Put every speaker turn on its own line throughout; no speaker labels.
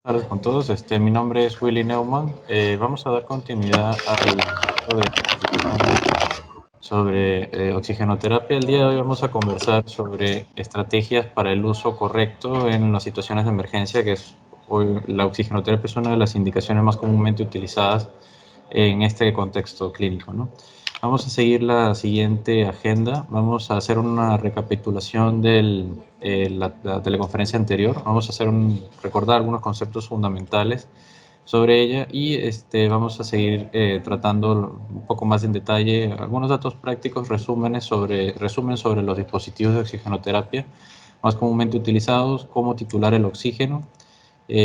Buenas tardes con todos. Mi nombre es Willy Neumann. Vamos a dar continuidad al curso de certificación sobre oxigenoterapia. El día de hoy vamos a conversar sobre estrategias para el uso correcto en las situaciones de emergencia, que es hoy la oxigenoterapia es una de las indicaciones más comúnmente utilizadas en este contexto clínico, ¿no? Vamos a seguir la siguiente agenda. Vamos a hacer una recapitulación de la teleconferencia anterior. Vamos a recordar algunos conceptos fundamentales sobre ella y vamos a seguir tratando un poco más en detalle algunos datos prácticos, resumen sobre los dispositivos de oxigenoterapia más comúnmente utilizados, cómo titular el oxígeno,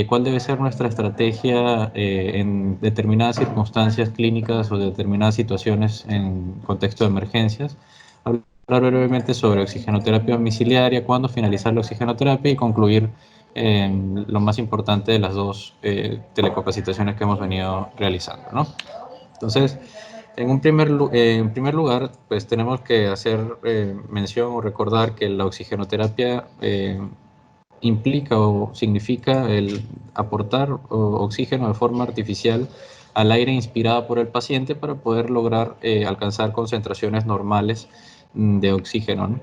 cuál debe ser nuestra estrategia en determinadas circunstancias clínicas o determinadas situaciones en contexto de emergencias, hablar brevemente sobre oxigenoterapia domiciliaria, cuándo finalizar la oxigenoterapia y concluir lo más importante de las dos telecapacitaciones que hemos venido realizando, ¿no? Entonces, en primer lugar, pues tenemos que hacer mención o recordar que la oxigenoterapia implica o significa el aportar oxígeno de forma artificial al aire inspirado por el paciente para poder lograr alcanzar concentraciones normales de oxígeno, ¿no?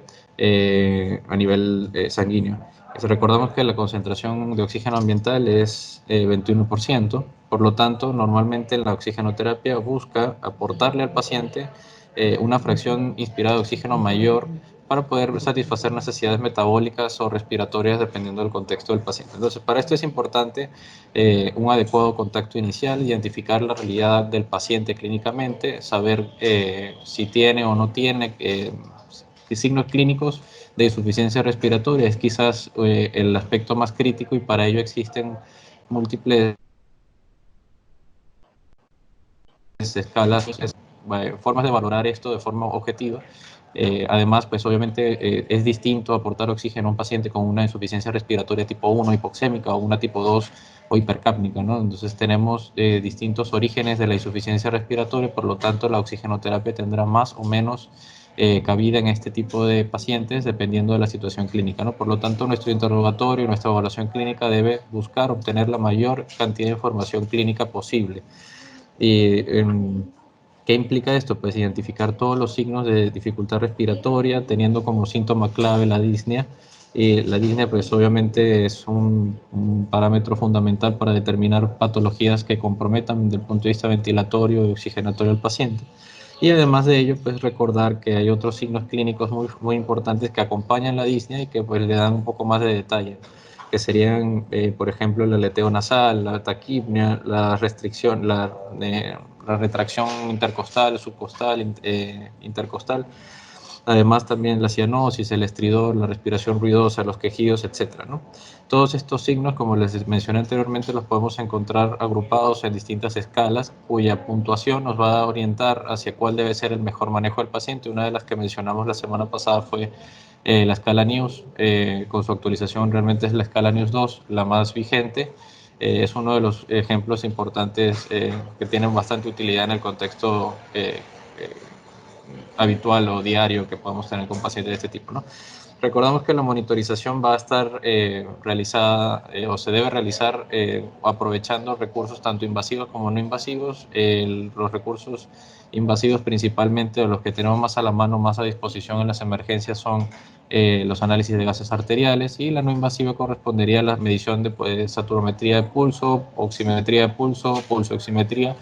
A nivel sanguíneo. Recordamos que la concentración de oxígeno ambiental es 21%, por lo tanto, normalmente la oxigenoterapia busca aportarle al paciente una fracción inspirada de oxígeno mayor para poder satisfacer necesidades metabólicas o respiratorias dependiendo del contexto del paciente. Entonces, para esto es importante un adecuado contacto inicial, identificar la realidad del paciente clínicamente, saber si tiene o no tiene signos clínicos de insuficiencia respiratoria. Es quizás el aspecto más crítico y para ello existen múltiples escalas, formas de valorar esto de forma objetiva. Además, pues obviamente es distinto aportar oxígeno a un paciente con una insuficiencia respiratoria tipo 1 hipoxémica o una tipo 2 o hipercápnica, ¿no? Entonces tenemos distintos orígenes de la insuficiencia respiratoria, por lo tanto la oxigenoterapia tendrá más o menos cabida en este tipo de pacientes dependiendo de la situación clínica, ¿no? Por lo tanto, nuestro interrogatorio, nuestra evaluación clínica debe buscar obtener la mayor cantidad de información clínica posible. Y, ¿qué implica esto? Pues identificar todos los signos de dificultad respiratoria, teniendo como síntoma clave la disnea. La disnea, pues obviamente es un parámetro fundamental para determinar patologías que comprometan desde el punto de vista ventilatorio y oxigenatorio al paciente. Y además de ello, pues recordar que hay otros signos clínicos muy, muy importantes que acompañan la disnea y que pues le dan un poco más de detalle, que serían, por ejemplo, el aleteo nasal, la taquipnea, la restricción, la retracción intercostal, subcostal, intercostal. Además también la cianosis, el estridor, la respiración ruidosa, los quejidos, etcétera, ¿no? Todos estos signos, como les mencioné anteriormente, los podemos encontrar agrupados en distintas escalas, cuya puntuación nos va a orientar hacia cuál debe ser el mejor manejo del paciente. Una de las que mencionamos la semana pasada fue la escala NEWS, con su actualización realmente es la escala NEWS 2, la más vigente. Es uno de los ejemplos importantes que tienen bastante utilidad en el contexto habitual o diario que podemos tener con pacientes de este tipo, ¿no? Recordamos que la monitorización va a estar realizada o se debe realizar aprovechando recursos tanto invasivos como no invasivos. Los recursos invasivos principalmente, o los que tenemos más a la mano, más a disposición en las emergencias, son los análisis de gases arteriales, y la no invasiva correspondería a la medición de saturometría de pulso, oximetría de pulso, pulsoximetría.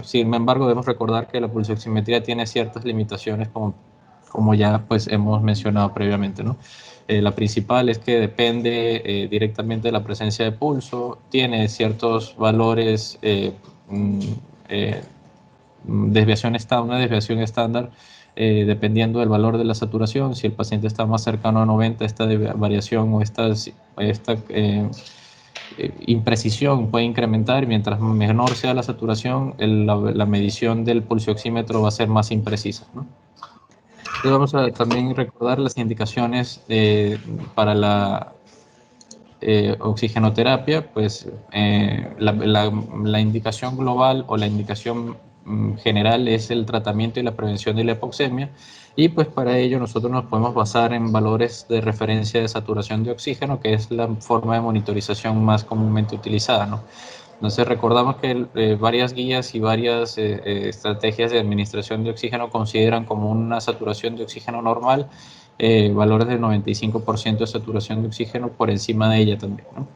Sin embargo, debemos recordar que la pulsoximetría tiene ciertas limitaciones como ya pues hemos mencionado previamente, ¿no? La principal es que depende directamente de la presencia de pulso, tiene ciertos valores, eh, una desviación estándar, dependiendo del valor de la saturación. Si el paciente está más cercano a 90, esta variación o esta imprecisión puede incrementar, y mientras menor sea la saturación, la medición del pulsioxímetro va a ser más imprecisa, ¿no? Entonces vamos a también recordar las indicaciones para la oxigenoterapia. Pues la indicación global o la indicación general es el tratamiento y la prevención de la hipoxemia, y pues para ello nosotros nos podemos basar en valores de referencia de saturación de oxígeno, que es la forma de monitorización más comúnmente utilizada, ¿no? Entonces recordamos que varias guías y varias estrategias de administración de oxígeno consideran como una saturación de oxígeno normal valores del 95% de saturación de oxígeno por encima de ella también, ¿no?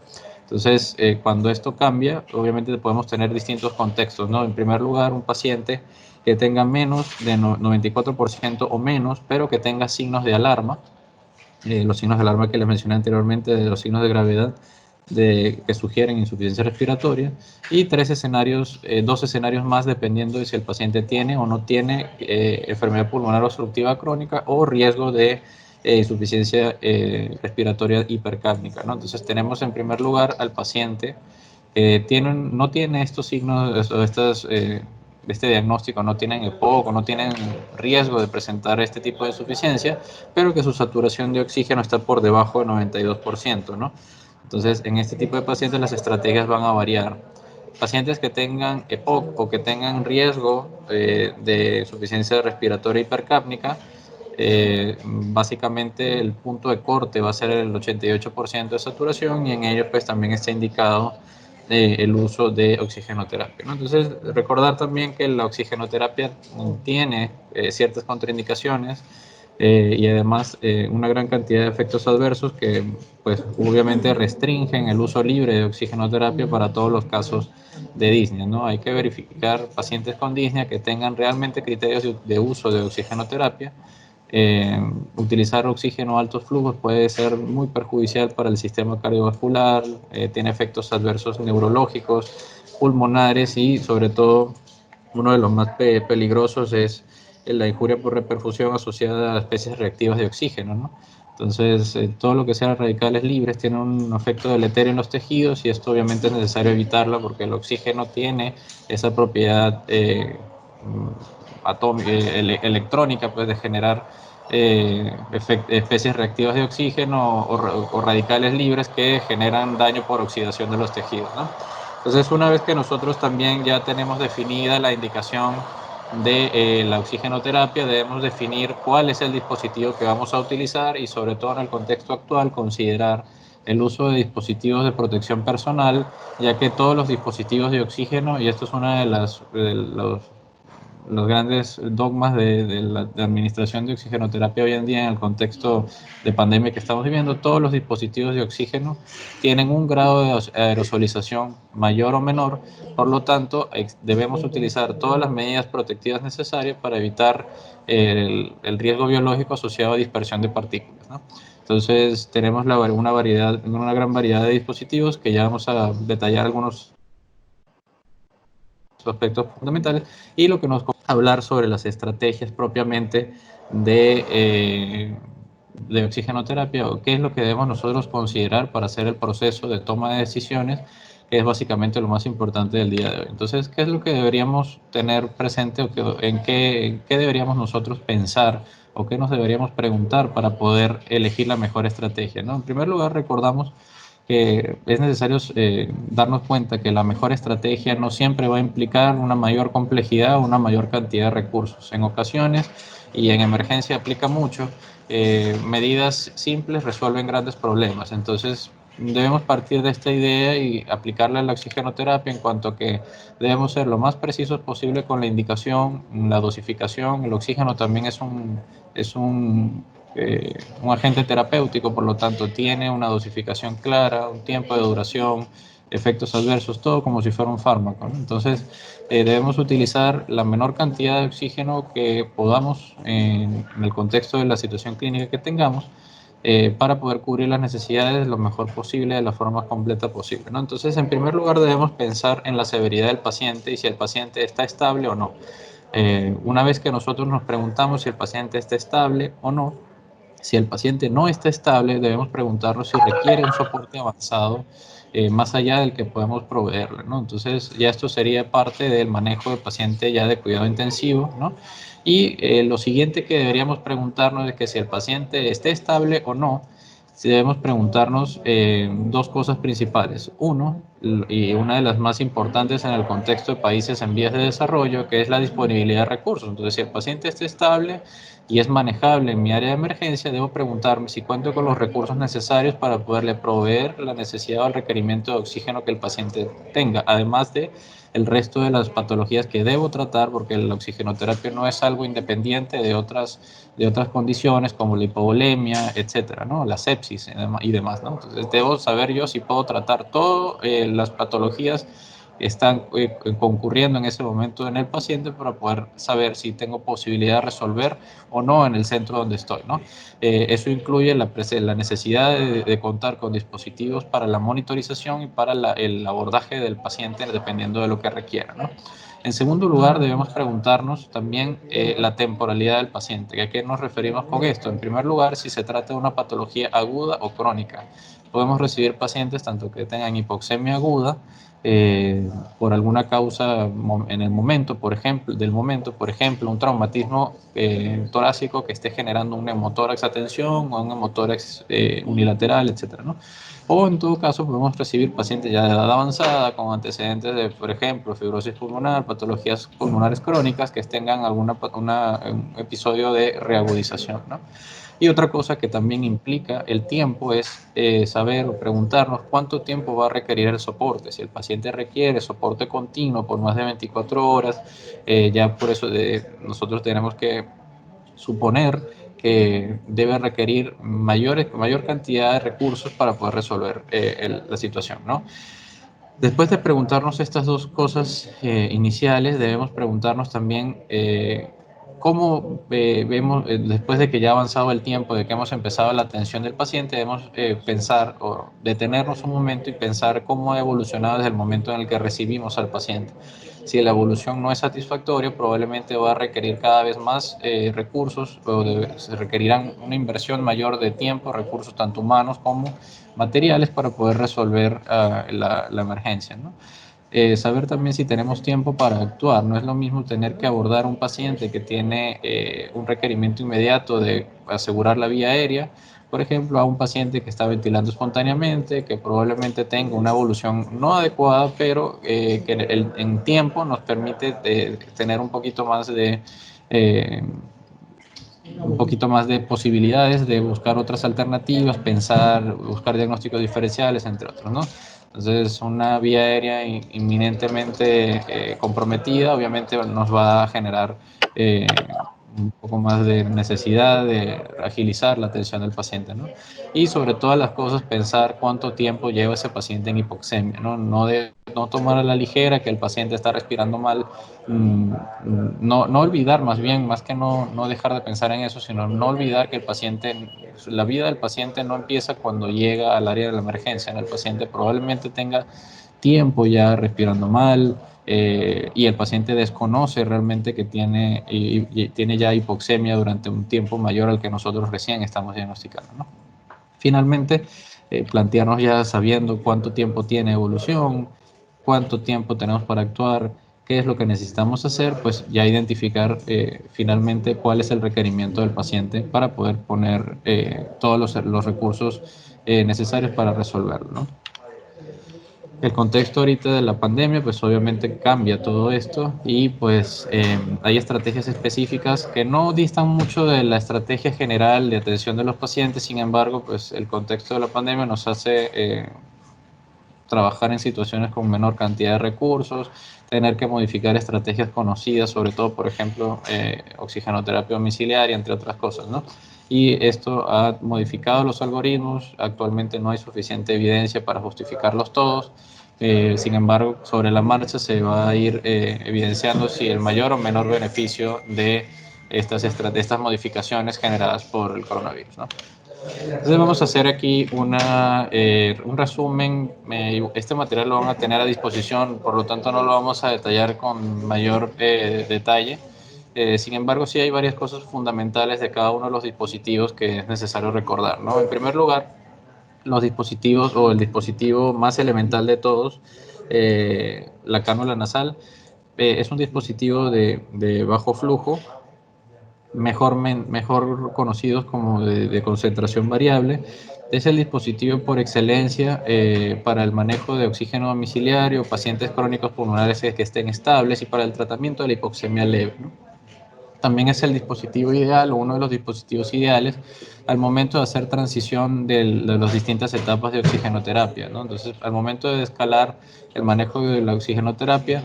Entonces, cuando esto cambia, obviamente podemos tener distintos contextos, ¿no? En primer lugar, un paciente que tenga menos de 94% o menos, pero que tenga signos de alarma, los signos de alarma que les mencioné anteriormente, de los signos de gravedad que sugieren insuficiencia respiratoria, y dos escenarios más dependiendo de si el paciente tiene o no tiene enfermedad pulmonar obstructiva crónica o riesgo de insuficiencia respiratoria hipercápnica, ¿no? Entonces tenemos en primer lugar al paciente que no tiene estos signos o este diagnóstico, no tienen EPOC, no tienen riesgo de presentar este tipo de insuficiencia, pero que su saturación de oxígeno está por debajo del 92%, ¿no? Entonces, en este tipo de pacientes las estrategias van a variar. Pacientes que tengan EPOC o que tengan riesgo de insuficiencia respiratoria hipercápnica, básicamente el punto de corte va a ser el 88% de saturación, y en ello pues también está indicado el uso de oxigenoterapia, ¿no? Entonces, recordar también que la oxigenoterapia tiene ciertas contraindicaciones y además una gran cantidad de efectos adversos que pues obviamente restringen el uso libre de oxigenoterapia para todos los casos de disnea, ¿no? Hay que verificar pacientes con disnea que tengan realmente criterios de uso de oxigenoterapia. Utilizar oxígeno a altos flujos puede ser muy perjudicial para el sistema cardiovascular, tiene efectos adversos neurológicos, pulmonares, y sobre todo uno de los más peligrosos es la injuria por reperfusión asociada a especies reactivas de oxígeno, ¿no? Entonces, todo lo que sean radicales libres tiene un efecto deleterio en los tejidos, y esto obviamente es necesario evitarlo porque el oxígeno tiene esa propiedad electrónica, pues, de generar especies reactivas de oxígeno o radicales libres que generan daño por oxidación de los tejidos, ¿no? Entonces, una vez que nosotros también ya tenemos definida la indicación de la oxigenoterapia, debemos definir cuál es el dispositivo que vamos a utilizar, y sobre todo en el contexto actual considerar el uso de dispositivos de protección personal, ya que todos los dispositivos de oxígeno, y esto es uno los grandes dogmas de la administración de oxigenoterapia hoy en día en el contexto de pandemia que estamos viviendo, todos los dispositivos de oxígeno tienen un grado de aerosolización mayor o menor, por lo tanto debemos utilizar todas las medidas protectivas necesarias para evitar el riesgo biológico asociado a dispersión de partículas, ¿no? Entonces tenemos una gran variedad de dispositivos que ya vamos a detallar algunos aspectos fundamentales, y lo que nos hablar sobre las estrategias propiamente de oxigenoterapia, o qué es lo que debemos nosotros considerar para hacer el proceso de toma de decisiones, que es básicamente lo más importante del día de hoy. Entonces, ¿qué es lo que deberíamos tener presente, o en qué deberíamos nosotros pensar, o qué nos deberíamos preguntar para poder elegir la mejor estrategia, ¿no? En primer lugar, recordamos que es necesario darnos cuenta que la mejor estrategia no siempre va a implicar una mayor complejidad o una mayor cantidad de recursos. En ocasiones, y en emergencia aplica mucho, medidas simples resuelven grandes problemas. Entonces, debemos partir de esta idea y aplicarla a la oxigenoterapia en cuanto a que debemos ser lo más precisos posible con la indicación, la dosificación. El oxígeno también es un agente terapéutico, por lo tanto tiene una dosificación clara, un tiempo de duración, efectos adversos, todo como si fuera un fármaco, ¿no? Entonces debemos utilizar la menor cantidad de oxígeno que podamos en el contexto de la situación clínica que tengamos, para poder cubrir las necesidades lo mejor posible, de la forma más completa posible, ¿no? Entonces, en primer lugar, debemos pensar en la severidad del paciente y si el paciente está estable o no. Una vez que nosotros nos preguntamos si el paciente está estable o no, si el paciente no está estable, debemos preguntarnos si requiere un soporte avanzado más allá del que podemos proveerle, ¿no? Entonces, ya esto sería parte del manejo del paciente ya de cuidado intensivo, ¿no? Y lo siguiente que deberíamos preguntarnos es que si el paciente esté estable o no, si debemos preguntarnos dos cosas principales. Uno, y una de las más importantes en el contexto de países en vías de desarrollo, que es la disponibilidad de recursos. Entonces, si el paciente está estable y es manejable en mi área de emergencia, debo preguntarme si cuento con los recursos necesarios para poderle proveer la necesidad o el requerimiento de oxígeno que el paciente tenga, además de el resto de las patologías que debo tratar, porque la oxigenoterapia no es algo independiente de otras condiciones como la hipovolemia, etcétera, ¿no? La sepsis y demás, ¿no? Entonces, debo saber yo si puedo tratar todas las patologías que están concurriendo en ese momento en el paciente para poder saber si tengo posibilidad de resolver o no en el centro donde estoy, ¿no? Eso incluye la necesidad de contar con dispositivos para la monitorización y para el abordaje del paciente dependiendo de lo que requiera, ¿no? En segundo lugar, debemos preguntarnos también la temporalidad del paciente. ¿A qué nos referimos con esto? En primer lugar, si se trata de una patología aguda o crónica. Podemos recibir pacientes tanto que tengan hipoxemia aguda por alguna causa en el momento, por ejemplo, un traumatismo torácico que esté generando un neumotórax a tensión o un neumotórax unilateral, etcétera, ¿no? O en todo caso podemos recibir pacientes ya de edad avanzada con antecedentes de, por ejemplo, fibrosis pulmonar, patologías pulmonares crónicas que tengan un episodio de reagudización, ¿no? Y otra cosa que también implica el tiempo es saber o preguntarnos cuánto tiempo va a requerir el soporte. Si el paciente requiere soporte continuo por más de 24 horas, ya por eso nosotros tenemos que suponer que debe requerir mayor cantidad de recursos para poder resolver la situación, ¿no? Después de preguntarnos estas dos cosas iniciales, debemos preguntarnos también cómo vemos, después de que ya ha avanzado el tiempo, de que hemos empezado la atención del paciente, debemos pensar o detenernos un momento y pensar cómo ha evolucionado desde el momento en el que recibimos al paciente. Si la evolución no es satisfactoria, probablemente va a requerir cada vez más recursos o se requerirán una inversión mayor de tiempo, recursos tanto humanos como materiales para poder resolver la emergencia, ¿no? Saber también si tenemos tiempo para actuar. No es lo mismo tener que abordar a un paciente que tiene un requerimiento inmediato de asegurar la vía aérea, por ejemplo, a un paciente que está ventilando espontáneamente, que probablemente tenga una evolución no adecuada, pero que en tiempo nos permite tener eh, un poquito más de posibilidades de buscar otras alternativas, buscar diagnósticos diferenciales, entre otros, ¿no? Entonces, una vía aérea inminentemente comprometida, obviamente nos va a generar eh, un poco más de necesidad de agilizar la atención del paciente, ¿no? Y sobre todas las cosas, pensar cuánto tiempo lleva ese paciente en hipoxemia, ¿no? No tomar a la ligera que el paciente está respirando mal, no olvidar más bien, más que no dejar de pensar en eso, sino no olvidar que la vida del paciente no empieza cuando llega al área de la emergencia. El paciente probablemente tenga tiempo ya respirando mal y el paciente desconoce realmente que y tiene ya hipoxemia durante un tiempo mayor al que nosotros recién estamos diagnosticando, ¿no? Finalmente, plantearnos ya sabiendo cuánto tiempo tiene evolución, cuánto tiempo tenemos para actuar, qué es lo que necesitamos hacer, pues ya identificar finalmente cuál es el requerimiento del paciente para poder poner todos los recursos necesarios para resolverlo, ¿no? El contexto ahorita de la pandemia, pues obviamente cambia todo esto y pues hay estrategias específicas que no distan mucho de la estrategia general de atención de los pacientes. Sin embargo, pues el contexto de la pandemia nos hace trabajar en situaciones con menor cantidad de recursos, tener que modificar estrategias conocidas, sobre todo, por ejemplo, oxigenoterapia domiciliaria, entre otras cosas, ¿no? Y esto ha modificado los algoritmos, actualmente no hay suficiente evidencia para justificarlos todos, sin embargo, sobre la marcha se va a ir evidenciando si el mayor o menor beneficio de estas modificaciones generadas por el coronavirus, ¿no? Entonces vamos a hacer aquí un resumen. Este material lo van a tener a disposición, por lo tanto no lo vamos a detallar con mayor detalle. Sin embargo, sí hay varias cosas fundamentales de cada uno de los dispositivos que es necesario recordar, ¿no? En primer lugar, los dispositivos o el dispositivo más elemental de todos, la cánula nasal, es un dispositivo de bajo flujo, mejor conocidos como de concentración variable, Es el dispositivo por excelencia para el manejo de oxígeno domiciliario, pacientes crónicos pulmonares que estén estables y para el tratamiento de la hipoxemia leve, ¿no? También es el dispositivo ideal o uno de los dispositivos ideales al momento de hacer transición de las distintas etapas de oxigenoterapia, ¿no? Entonces, al momento de escalar el manejo de la oxigenoterapia,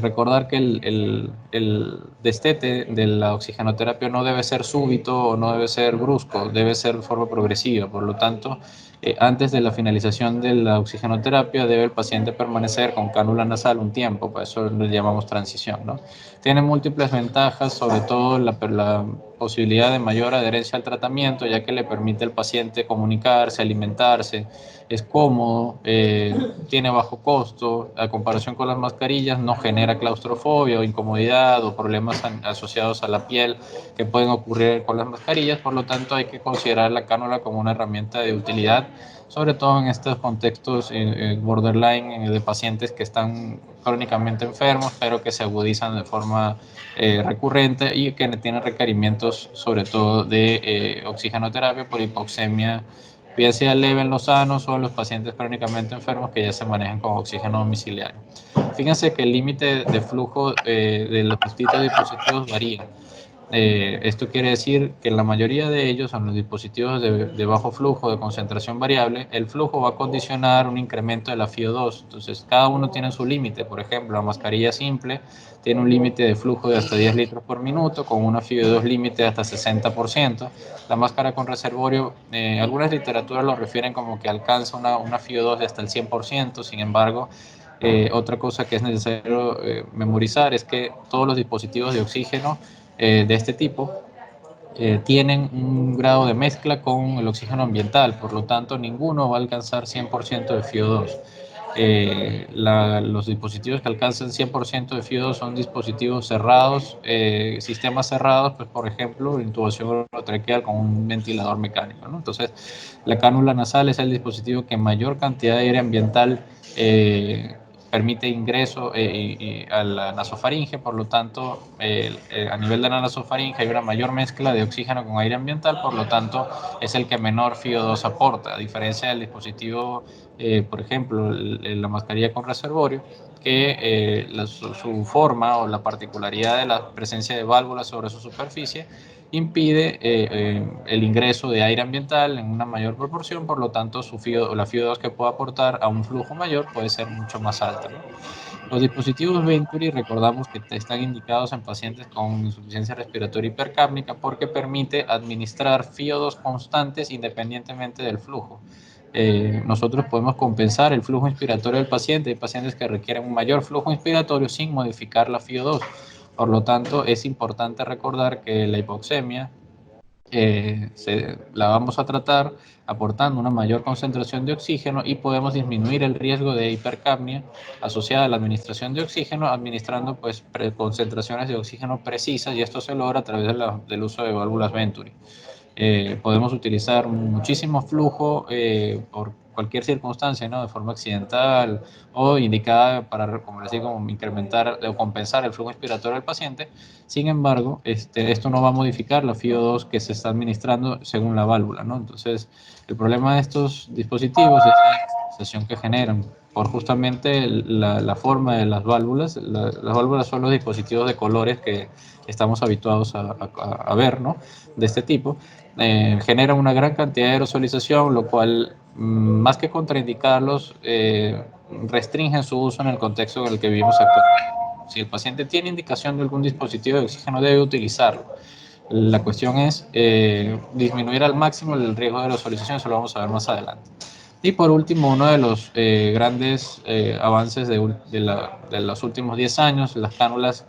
recordar que el destete de la oxigenoterapia no debe ser súbito o no debe ser brusco, debe ser de forma progresiva. Por lo tanto, antes de la finalización de la oxigenoterapia, debe el paciente permanecer con cánula nasal un tiempo, por eso lo llamamos transición, ¿no? Tiene múltiples ventajas, sobre todo la posibilidad de mayor adherencia al tratamiento, ya que le permite al paciente comunicarse, alimentarse, es cómodo, tiene bajo costo, a comparación con las mascarillas, no genera claustrofobia o incomodidad o problemas asociados a la piel que pueden ocurrir con las mascarillas, por lo tanto hay que considerar la cánula como una herramienta de utilidad, sobre todo en estos contextos borderline de pacientes que están crónicamente enfermos, pero que se agudizan de forma recurrente y que tienen requerimientos sobre todo de oxigenoterapia por hipoxemia, bien sea leve en los sanos o en los pacientes crónicamente enfermos que ya se manejan con oxígeno domiciliario. Fíjense que el límite de flujo de los distintos dispositivos varía. Esto quiere decir que en la mayoría de ellos, en los dispositivos de bajo flujo, de concentración variable, el flujo va a condicionar un incremento de la FiO2. Entonces, cada uno tiene su límite. Por ejemplo, la mascarilla simple tiene un límite de flujo de hasta 10 litros por minuto, con una FiO2 límite de hasta 60%. La máscara con reservorio, algunas literaturas lo refieren como que alcanza una FiO2 de hasta el 100%. Sin embargo, otra cosa que es necesario memorizar es que todos los dispositivos de oxígeno de este tipo tienen un grado de mezcla con el oxígeno ambiental, por lo tanto ninguno va a alcanzar 100% de FiO2. Los dispositivos que alcanzan 100% de FiO2 son dispositivos cerrados, sistemas cerrados, pues por ejemplo, intubación orotraqueal con un ventilador mecánico, ¿no? Entonces, la cánula nasal es el dispositivo que mayor cantidad de aire ambiental permite ingreso a la nasofaringe, por lo tanto, a nivel de la nasofaringe hay una mayor mezcla de oxígeno con aire ambiental, por lo tanto, es el que menor FiO2 aporta, a diferencia del dispositivo, por ejemplo, la mascarilla con reservorio, que su forma o la particularidad de la presencia de válvulas sobre su superficie impide el ingreso de aire ambiental en una mayor proporción, por lo tanto la FiO2 que puede aportar a un flujo mayor puede ser mucho más alta, ¿no? Los dispositivos Venturi recordamos que están indicados en pacientes con insuficiencia respiratoria hipercápnica porque permite administrar FiO2 constantes independientemente del flujo. Nosotros podemos compensar el flujo inspiratorio del paciente. Hay pacientes que requieren un mayor flujo inspiratorio sin modificar la FiO2. Por lo tanto, es importante recordar que la hipoxemia la vamos a tratar aportando una mayor concentración de oxígeno y podemos disminuir el riesgo de hipercapnia asociada a la administración de oxígeno, administrando pues concentraciones de oxígeno precisas, y esto se logra a través del uso de válvulas Venturi. Podemos utilizar muchísimo flujo por cualquier circunstancia, ¿no? De forma accidental o indicada para, como les digo, incrementar o compensar el flujo inspiratorio del paciente. Sin embargo, esto no va a modificar la FiO2 que se está administrando según la válvula, ¿no? Entonces, el problema de estos dispositivos es la sensación que generan por justamente la forma de las válvulas. Las válvulas son los dispositivos de colores que estamos habituados a ver, ¿no? De este tipo. Generan una gran cantidad de aerosolización, lo cual, más que contraindicarlos, restringen su uso en el contexto en el que vivimos actualmente. Si el paciente tiene indicación de algún dispositivo de oxígeno, debe utilizarlo. La cuestión es disminuir al máximo el riesgo de aerosolización, eso lo vamos a ver más adelante. Y por último, uno de los grandes avances de los últimos 10 años, las cánulas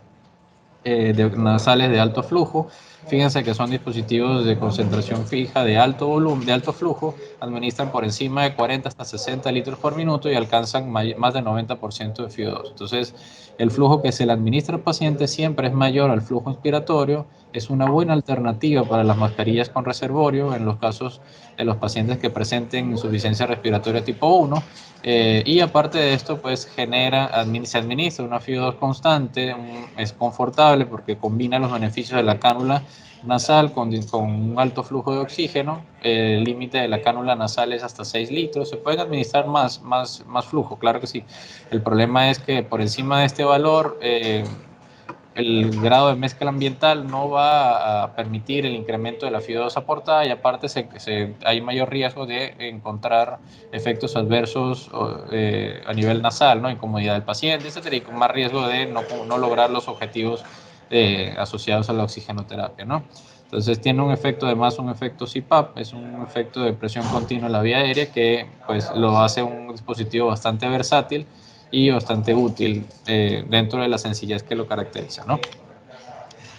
nasales de alto flujo. Fíjense que son dispositivos de concentración fija de alto volumen, de alto flujo, administran por encima de 40 hasta 60 litros por minuto y alcanzan más del 90% de FiO2. Entonces, el flujo que se le administra al paciente siempre es mayor al flujo inspiratorio, es una buena alternativa para las mascarillas con reservorio en los casos de los pacientes que presenten insuficiencia respiratoria tipo 1. Y aparte de esto, pues se administra una FIO2 constante, es confortable porque combina los beneficios de la cánula nasal con un alto flujo de oxígeno. El límite de la cánula nasal es hasta 6 litros. Se pueden administrar más flujo, claro que sí. El problema es que por encima de este valor, el grado de mezcla ambiental no va a permitir el incremento de la FIO2 aportada, y aparte hay mayor riesgo de encontrar efectos adversos a nivel nasal, ¿no? Incomodidad del paciente, etcétera, y con más riesgo de no lograr los objetivos asociados a la oxigenoterapia, ¿no? Entonces tiene un efecto, además un efecto CPAP, es un efecto de presión continua en la vía aérea que pues lo hace un dispositivo bastante versátil y bastante útil dentro de la sencillez que lo caracteriza, ¿no?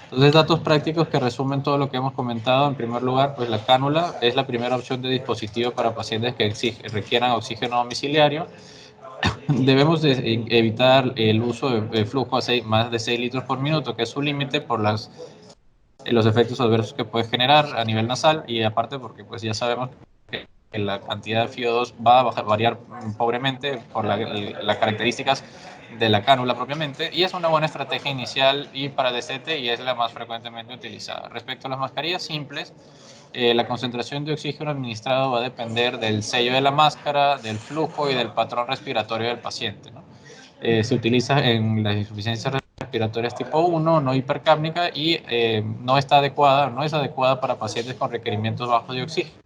Entonces, datos prácticos que resumen todo lo que hemos comentado. En primer lugar, pues la cánula es la primera opción de dispositivo para pacientes que requieran oxígeno domiciliario. Debemos evitar el uso de flujo a más de 6 litros por minuto, que es su límite por los efectos adversos que puede generar a nivel nasal, y aparte porque pues ya sabemos que la cantidad de FIO2 va a variar pobremente por las características de la cánula propiamente, y es una buena estrategia inicial y para DCT, y es la más frecuentemente utilizada. Respecto a las mascarillas simples, la concentración de oxígeno administrado va a depender del sello de la máscara, del flujo y del patrón respiratorio del paciente, ¿no? Se utiliza en las insuficiencias respiratorias tipo 1, no hipercápnica, y no es adecuada para pacientes con requerimientos bajos de oxígeno.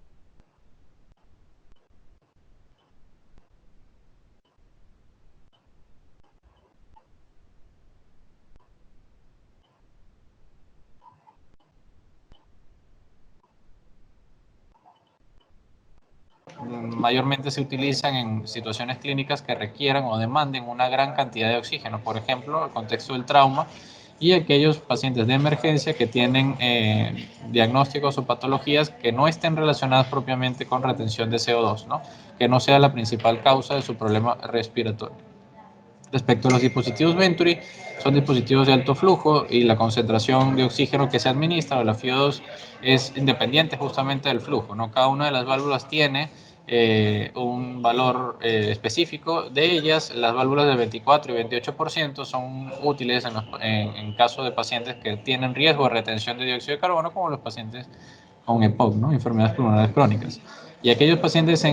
Mayormente se utilizan en situaciones clínicas que requieran o demanden una gran cantidad de oxígeno, por ejemplo, el contexto del trauma, y aquellos pacientes de emergencia que tienen diagnósticos o patologías que no estén relacionadas propiamente con retención de CO2, ¿no? Que no sea la principal causa de su problema respiratorio. Respecto a los dispositivos Venturi, son dispositivos de alto flujo y la concentración de oxígeno que se administra, o la FIO2, es independiente justamente del flujo, ¿no? Cada una de las válvulas tiene un valor específico. De ellas, las válvulas de 24 y 28% son útiles en caso de pacientes que tienen riesgo de retención de dióxido de carbono, como los pacientes con EPOC, ¿no? Enfermedades pulmonares crónicas. Y aquellos pacientes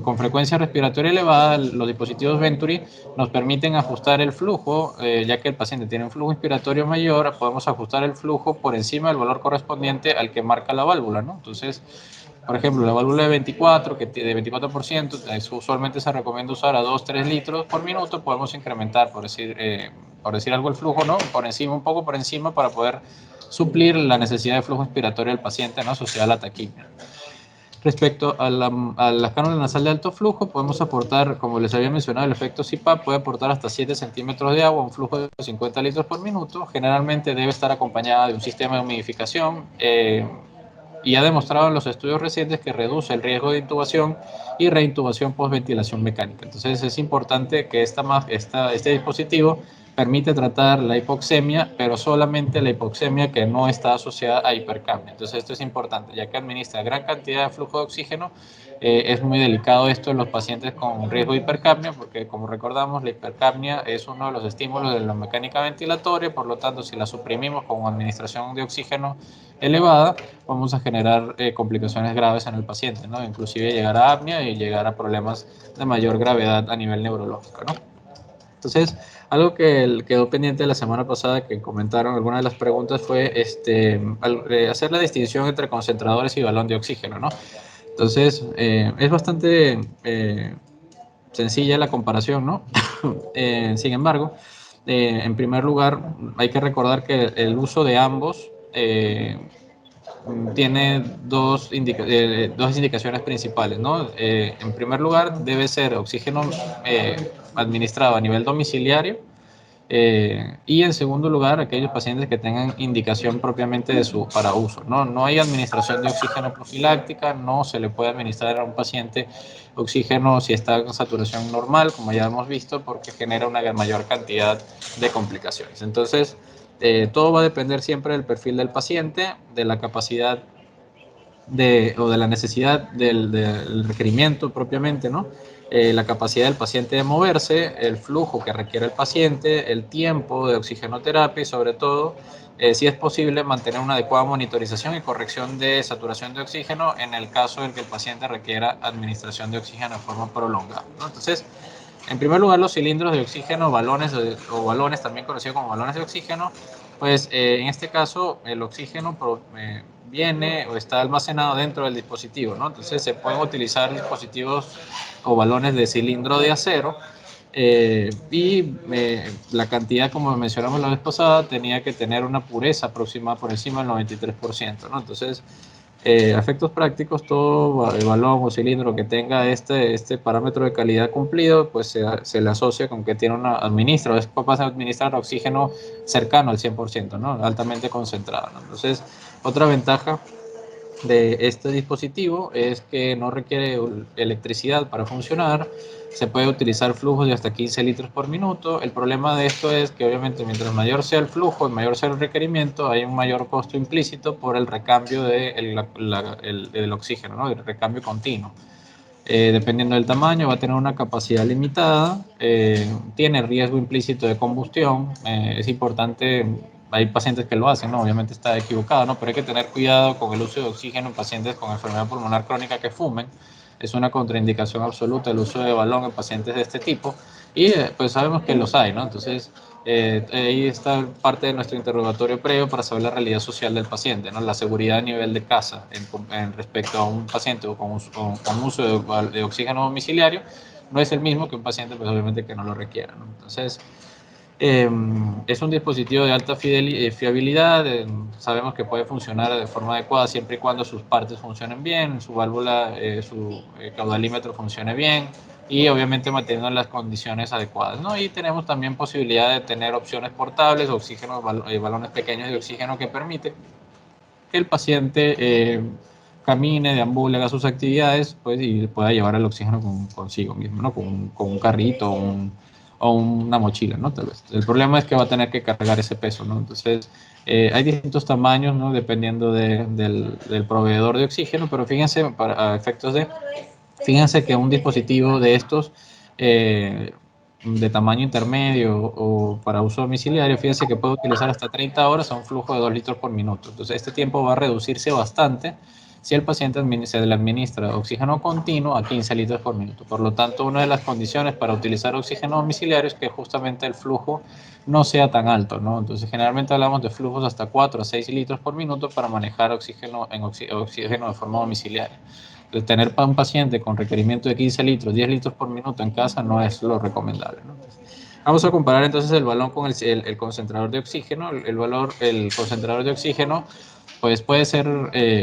con frecuencia respiratoria elevada, los dispositivos Venturi nos permiten ajustar el flujo, ya que el paciente tiene un flujo inspiratorio mayor, podemos ajustar el flujo por encima del valor correspondiente al que marca la válvula, ¿no? Entonces, por ejemplo, la válvula de 24, que de 24%, usualmente se recomienda usar a 2-3 litros por minuto. Podemos incrementar, por decir algo, el flujo, ¿no? Por encima, un poco por encima, para poder suplir la necesidad de flujo inspiratorio del paciente, ¿no? Asociada a la taquipnea. Respecto a la cánula nasal de alto flujo, podemos aportar, como les había mencionado, el efecto CPAP puede aportar hasta 7 centímetros de agua a un flujo de 50 litros por minuto. Generalmente debe estar acompañada de un sistema de humidificación, y ha demostrado en los estudios recientes que reduce el riesgo de intubación y reintubación post-ventilación mecánica. Entonces es importante que este dispositivo permite tratar la hipoxemia, pero solamente la hipoxemia que no está asociada a hipercapnia. Entonces esto es importante, ya que administra gran cantidad de flujo de oxígeno. Es muy delicado esto en los pacientes con riesgo de hipercapnia, porque como recordamos, la hipercapnia es uno de los estímulos de la mecánica ventilatoria. Por lo tanto, si la suprimimos con administración de oxígeno elevada, vamos a generar complicaciones graves en el paciente, ¿no? Inclusive llegar a apnea y llegar a problemas de mayor gravedad a nivel neurológico, ¿no? Entonces, algo que quedó pendiente la semana pasada, que comentaron algunas de las preguntas, fue hacer la distinción entre concentradores y balón de oxígeno, ¿no? Entonces, es bastante sencilla la comparación, ¿no? Sin embargo, en primer lugar, hay que recordar que el uso de ambos tiene dos indicaciones principales, ¿no? En primer lugar, debe ser oxígeno administrado a nivel domiciliario, y en segundo lugar, aquellos pacientes que tengan indicación propiamente para uso, ¿no? No hay administración de oxígeno profiláctica, no se le puede administrar a un paciente oxígeno si está en saturación normal, como ya hemos visto, porque genera una mayor cantidad de complicaciones. Entonces, todo va a depender siempre del perfil del paciente, de la capacidad o de la necesidad del requerimiento propiamente, ¿no? La capacidad del paciente de moverse, el flujo que requiere el paciente, el tiempo de oxigenoterapia y sobre todo, si es posible, mantener una adecuada monitorización y corrección de saturación de oxígeno en el caso en que el paciente requiera administración de oxígeno de forma prolongada, ¿no? Entonces, en primer lugar, los cilindros de oxígeno, balones o balones, también conocidos como balones de oxígeno, pues en este caso el oxígeno viene o está almacenado dentro del dispositivo, ¿no? Entonces se pueden utilizar dispositivos o balones de cilindro de acero la cantidad, como mencionamos la vez pasada, tenía que tener una pureza aproximada por encima del 93%, ¿no? Entonces, a efectos prácticos, todo balón o cilindro que tenga este parámetro de calidad cumplido, pues se le asocia con que tiene es capaz de administrar oxígeno cercano al 100%, ¿no? Altamente concentrado, ¿no? Entonces, otra ventaja de este dispositivo es que no requiere electricidad para funcionar, se puede utilizar flujos de hasta 15 litros por minuto. El problema de esto es que obviamente mientras mayor sea el flujo y mayor sea el requerimiento, hay un mayor costo implícito por el recambio del oxígeno, ¿no? El recambio continuo. Dependiendo del tamaño, va a tener una capacidad limitada, tiene riesgo implícito de combustión, es importante, hay pacientes que lo hacen, ¿no? Obviamente está equivocado, ¿no? Pero hay que tener cuidado con el uso de oxígeno en pacientes con enfermedad pulmonar crónica que fumen, es una contraindicación absoluta el uso de balón en pacientes de este tipo, y pues sabemos que los hay, ¿no? Entonces, ahí está parte de nuestro interrogatorio previo para saber la realidad social del paciente, ¿no? La seguridad a nivel de casa en respecto a un paciente con uso de oxígeno domiciliario no es el mismo que un paciente, pues obviamente que no lo requiera, ¿no? Entonces, es un dispositivo de alta fiabilidad, sabemos que puede funcionar de forma adecuada siempre y cuando sus partes funcionen bien, su válvula, su caudalímetro funcione bien y obviamente manteniendo las condiciones adecuadas, ¿no? Y tenemos también posibilidad de tener opciones portables, balones pequeños de oxígeno que permite que el paciente camine, deambule, haga sus actividades, pues, y pueda llevar el oxígeno consigo mismo, ¿no? Con un carrito o una mochila, ¿no? Tal vez. El problema es que va a tener que cargar ese peso, ¿no? Entonces, hay distintos tamaños, ¿no? Dependiendo del proveedor de oxígeno, pero fíjense, para efectos fíjense que un dispositivo de estos de tamaño intermedio o para uso domiciliario, fíjense que puede utilizar hasta 30 horas a un flujo de 2 litros por minuto. Entonces, este tiempo va a reducirse bastante si el paciente se le administra oxígeno continuo a 15 litros por minuto. Por lo tanto, una de las condiciones para utilizar oxígeno domiciliario es que justamente el flujo no sea tan alto, ¿no? Entonces, generalmente hablamos de flujos hasta 4 a 6 litros por minuto para manejar oxígeno de forma domiciliaria. Tener para un paciente con requerimiento de 15 litros, 10 litros por minuto en casa no es lo recomendable, ¿no? Vamos a comparar entonces el balón con el concentrador de oxígeno. El concentrador de oxígeno pues puede ser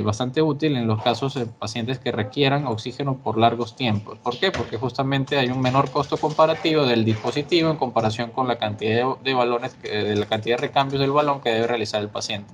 bastante útil en los casos de pacientes que requieran oxígeno por largos tiempos. ¿Por qué? Porque justamente hay un menor costo comparativo del dispositivo en comparación con la cantidad de balones, de la cantidad de recambios del balón que debe realizar el paciente.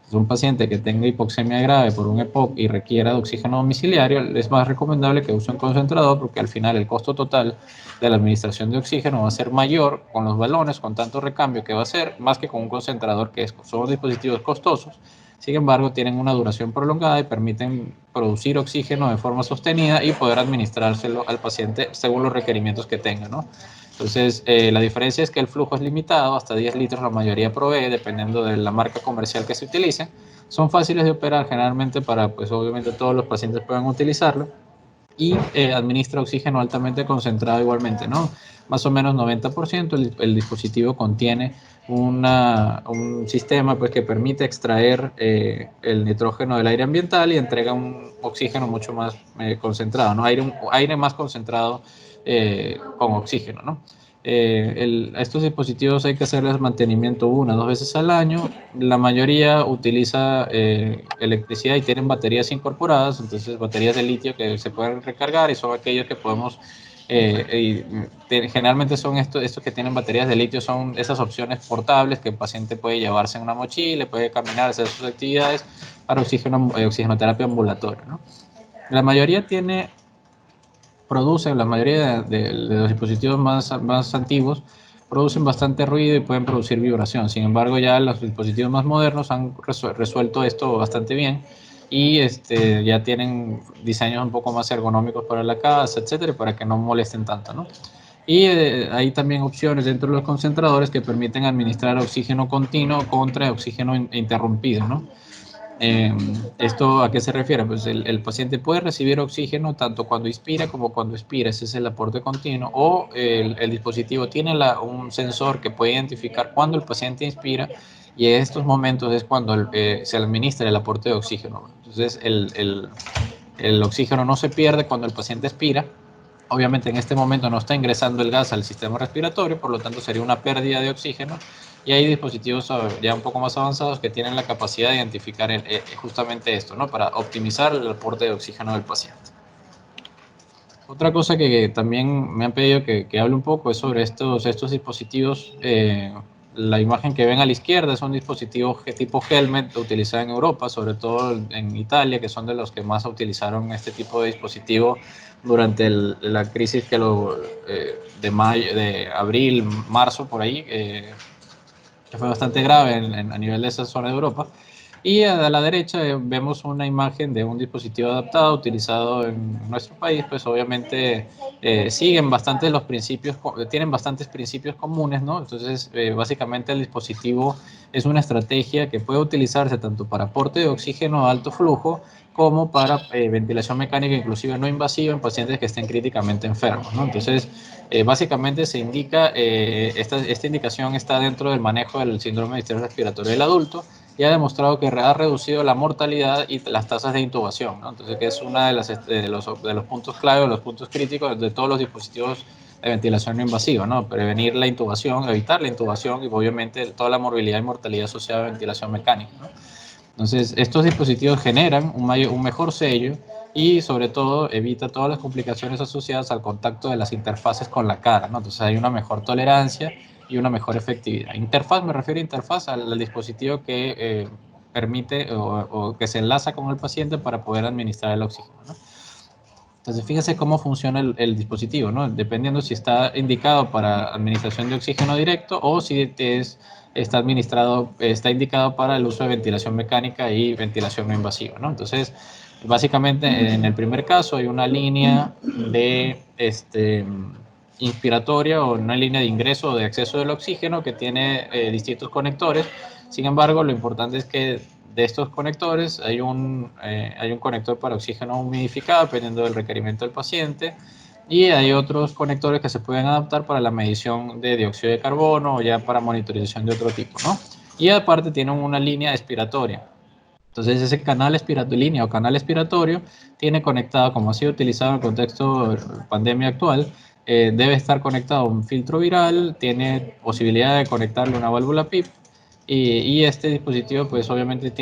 Si es un paciente que tenga hipoxemia grave por un EPOC y requiera de oxígeno domiciliario, es más recomendable que use un concentrador porque al final el costo total de la administración de oxígeno va a ser mayor con los balones, con tanto recambio que va a ser, más que con un concentrador son dispositivos costosos. Sin embargo, tienen una duración prolongada y permiten producir oxígeno de forma sostenida y poder administrárselo al paciente según los requerimientos que tenga, ¿no? Entonces, la diferencia es que el flujo es limitado, hasta 10 litros la mayoría provee, dependiendo de la marca comercial que se utilice. Son fáciles de operar generalmente para, pues obviamente todos los pacientes puedan utilizarlo y administra oxígeno altamente concentrado igualmente, ¿no? Más o menos 90%. El dispositivo contiene un sistema pues, que permite extraer el nitrógeno del aire ambiental y entrega un oxígeno mucho más concentrado, ¿no? Aire más concentrado con oxígeno, ¿no? A estos dispositivos hay que hacerles mantenimiento 1 o 2 veces al año. La mayoría utiliza electricidad y tienen baterías incorporadas, entonces baterías de litio que se pueden recargar y son aquellos que podemos, generalmente son estos que tienen baterías de litio, son esas opciones portables que el paciente puede llevarse en una mochila, puede caminar, hacer sus actividades para oxigenoterapia ambulatoria, ¿no? La mayoría la mayoría de los dispositivos más antiguos producen bastante ruido y pueden producir vibración. Sin embargo, ya los dispositivos más modernos han resuelto esto bastante bien y ya tienen diseños un poco más ergonómicos para la casa, etcétera, para que no molesten tanto, ¿no? Y hay también opciones dentro de los concentradores que permiten administrar oxígeno continuo contra oxígeno interrumpido, ¿no? ¿Esto a qué se refiere? Pues el paciente puede recibir oxígeno tanto cuando inspira como cuando expira, ese es el aporte continuo, o el dispositivo tiene un sensor que puede identificar cuando el paciente inspira y en estos momentos es cuando se administra el aporte de oxígeno. Entonces el oxígeno no se pierde cuando el paciente expira. Obviamente en este momento no está ingresando el gas al sistema respiratorio, por lo tanto sería una pérdida de oxígeno y hay dispositivos ya un poco más avanzados que tienen la capacidad de identificar justamente esto, ¿no? Para optimizar el aporte de oxígeno del paciente. Otra cosa que también me han pedido que hable un poco es sobre estos dispositivos. La imagen que ven a la izquierda es un dispositivo tipo helmet utilizado en Europa, sobre todo en Italia, que son de los que más utilizaron este tipo de dispositivo durante la crisis de abril, marzo, por ahí, que fue bastante grave a nivel de esa zona de Europa. Y a la derecha vemos una imagen de un dispositivo adaptado utilizado en nuestro país, pues obviamente siguen bastante los principios, tienen bastantes principios comunes, ¿no? Entonces, básicamente el dispositivo es una estrategia que puede utilizarse tanto para aporte de oxígeno a alto flujo como para ventilación mecánica, inclusive no invasiva, en pacientes que estén críticamente enfermos, ¿no? Entonces, básicamente se indica, esta indicación está dentro del manejo del síndrome de distrés respiratorio del adulto y ha demostrado que ha reducido la mortalidad y las tasas de intubación, ¿no? Entonces, que es uno de los puntos clave, de los puntos críticos de todos los dispositivos de ventilación no invasiva, ¿no? Prevenir la intubación, evitar la intubación y obviamente toda la morbilidad y mortalidad asociada a ventilación mecánica, ¿no? Entonces, estos dispositivos generan un mejor sello y sobre todo evita todas las complicaciones asociadas al contacto de las interfaces con la cara, ¿no? Entonces hay una mejor tolerancia y una mejor efectividad. Interfaz, me refiero a interfaz al dispositivo que permite o que se enlaza con el paciente para poder administrar el oxígeno, ¿no? Entonces, fíjese cómo funciona el dispositivo, ¿no? Dependiendo si está indicado para administración de oxígeno directo o si está indicado para el uso de ventilación mecánica y ventilación no invasiva, ¿no? Entonces, básicamente, en el primer caso hay una línea de inspiratoria o una línea de ingreso o de acceso del oxígeno que tiene distintos conectores. Sin embargo, lo importante es que de estos conectores hay un conector para oxígeno humidificado dependiendo del requerimiento del paciente y hay otros conectores que se pueden adaptar para la medición de dióxido de carbono o ya para monitorización de otro tipo, ¿no? Y aparte tienen una línea expiratoria. Entonces ese canal línea o canal expiratorio tiene conectado, como ha sido utilizado en el contexto de pandemia actual, debe estar conectado a un filtro viral, tiene posibilidad de conectarle una válvula PIP y este dispositivo pues obviamente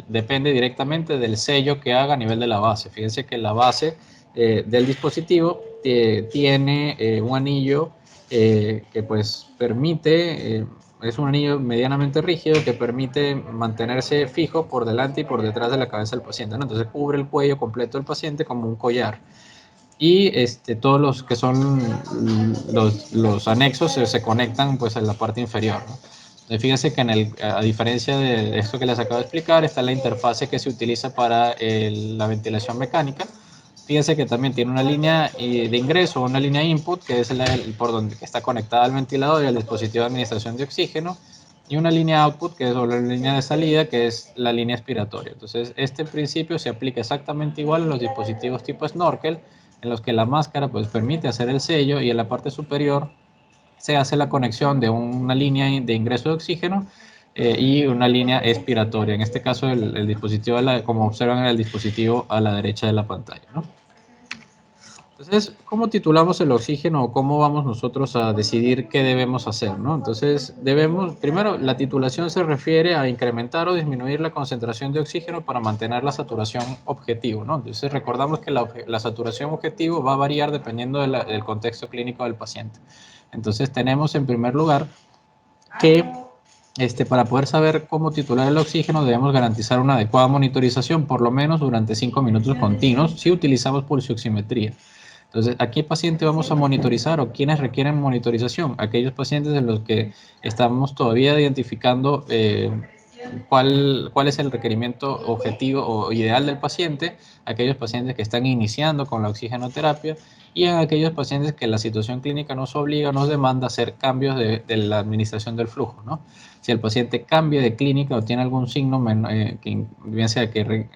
depende directamente del sello que haga a nivel de la base. Fíjense que la base del dispositivo tiene un anillo que pues permite, es un anillo medianamente rígido que permite mantenerse fijo por delante y por detrás de la cabeza del paciente, ¿no? Entonces cubre el cuello completo del paciente como un collar. Y todos los que son los anexos se conectan pues en la parte inferior, ¿no? Entonces, fíjense que a diferencia de esto que les acabo de explicar, está la interfase que se utiliza para la ventilación mecánica. Fíjense que también tiene una línea de ingreso, una línea input, que es por donde que está conectada al ventilador y al dispositivo de administración de oxígeno, y una línea output, que es la línea de salida, que es la línea expiratoria. Entonces, este principio se aplica exactamente igual en los dispositivos tipo snorkel, en los que la máscara pues, permite hacer el sello y en la parte superior se hace la conexión de una línea de ingreso de oxígeno y una línea expiratoria. En este caso, el dispositivo, como observan en el dispositivo a la derecha de la pantalla, ¿no? Entonces, ¿cómo titulamos el oxígeno o cómo vamos nosotros a decidir qué debemos hacer, ¿no? Entonces, primero, la titulación se refiere a incrementar o disminuir la concentración de oxígeno para mantener la saturación objetivo, ¿no? Entonces, recordamos que la saturación objetivo va a variar dependiendo del contexto clínico del paciente. Entonces, tenemos en primer lugar que para poder saber cómo titular el oxígeno debemos garantizar una adecuada monitorización, por lo menos durante 5 minutos continuos, si utilizamos pulsioximetría. Entonces, ¿a qué paciente vamos a monitorizar o quiénes requieren monitorización? Aquellos pacientes en los que estamos todavía identificando cuál es el requerimiento objetivo o ideal del paciente, aquellos pacientes que están iniciando con la oxigenoterapia y en aquellos pacientes que la situación clínica nos obliga, nos demanda hacer cambios de la administración del flujo, ¿no? Si el paciente cambia de clínica o tiene algún signo, que bien sea que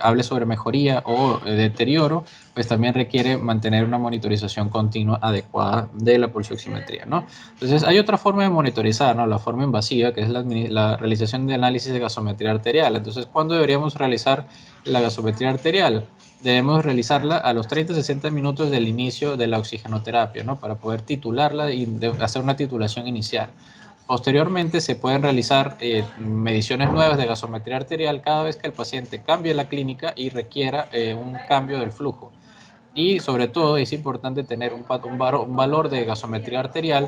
hable sobre mejoría o deterioro, pues también requiere mantener una monitorización continua adecuada de la pulsioximetría, ¿no? Entonces, hay otra forma de monitorizar, ¿no? La forma invasiva, que es la realización de análisis de gasometría arterial. Entonces, ¿cuándo deberíamos realizar la gasometría arterial? Debemos realizarla a los 30-60 minutos del inicio de la oxigenoterapia, ¿no? Para poder titularla y hacer una titulación inicial. Posteriormente se pueden realizar mediciones nuevas de gasometría arterial cada vez que el paciente cambie la clínica y requiera un cambio del flujo. Y sobre todo es importante tener un valor de gasometría arterial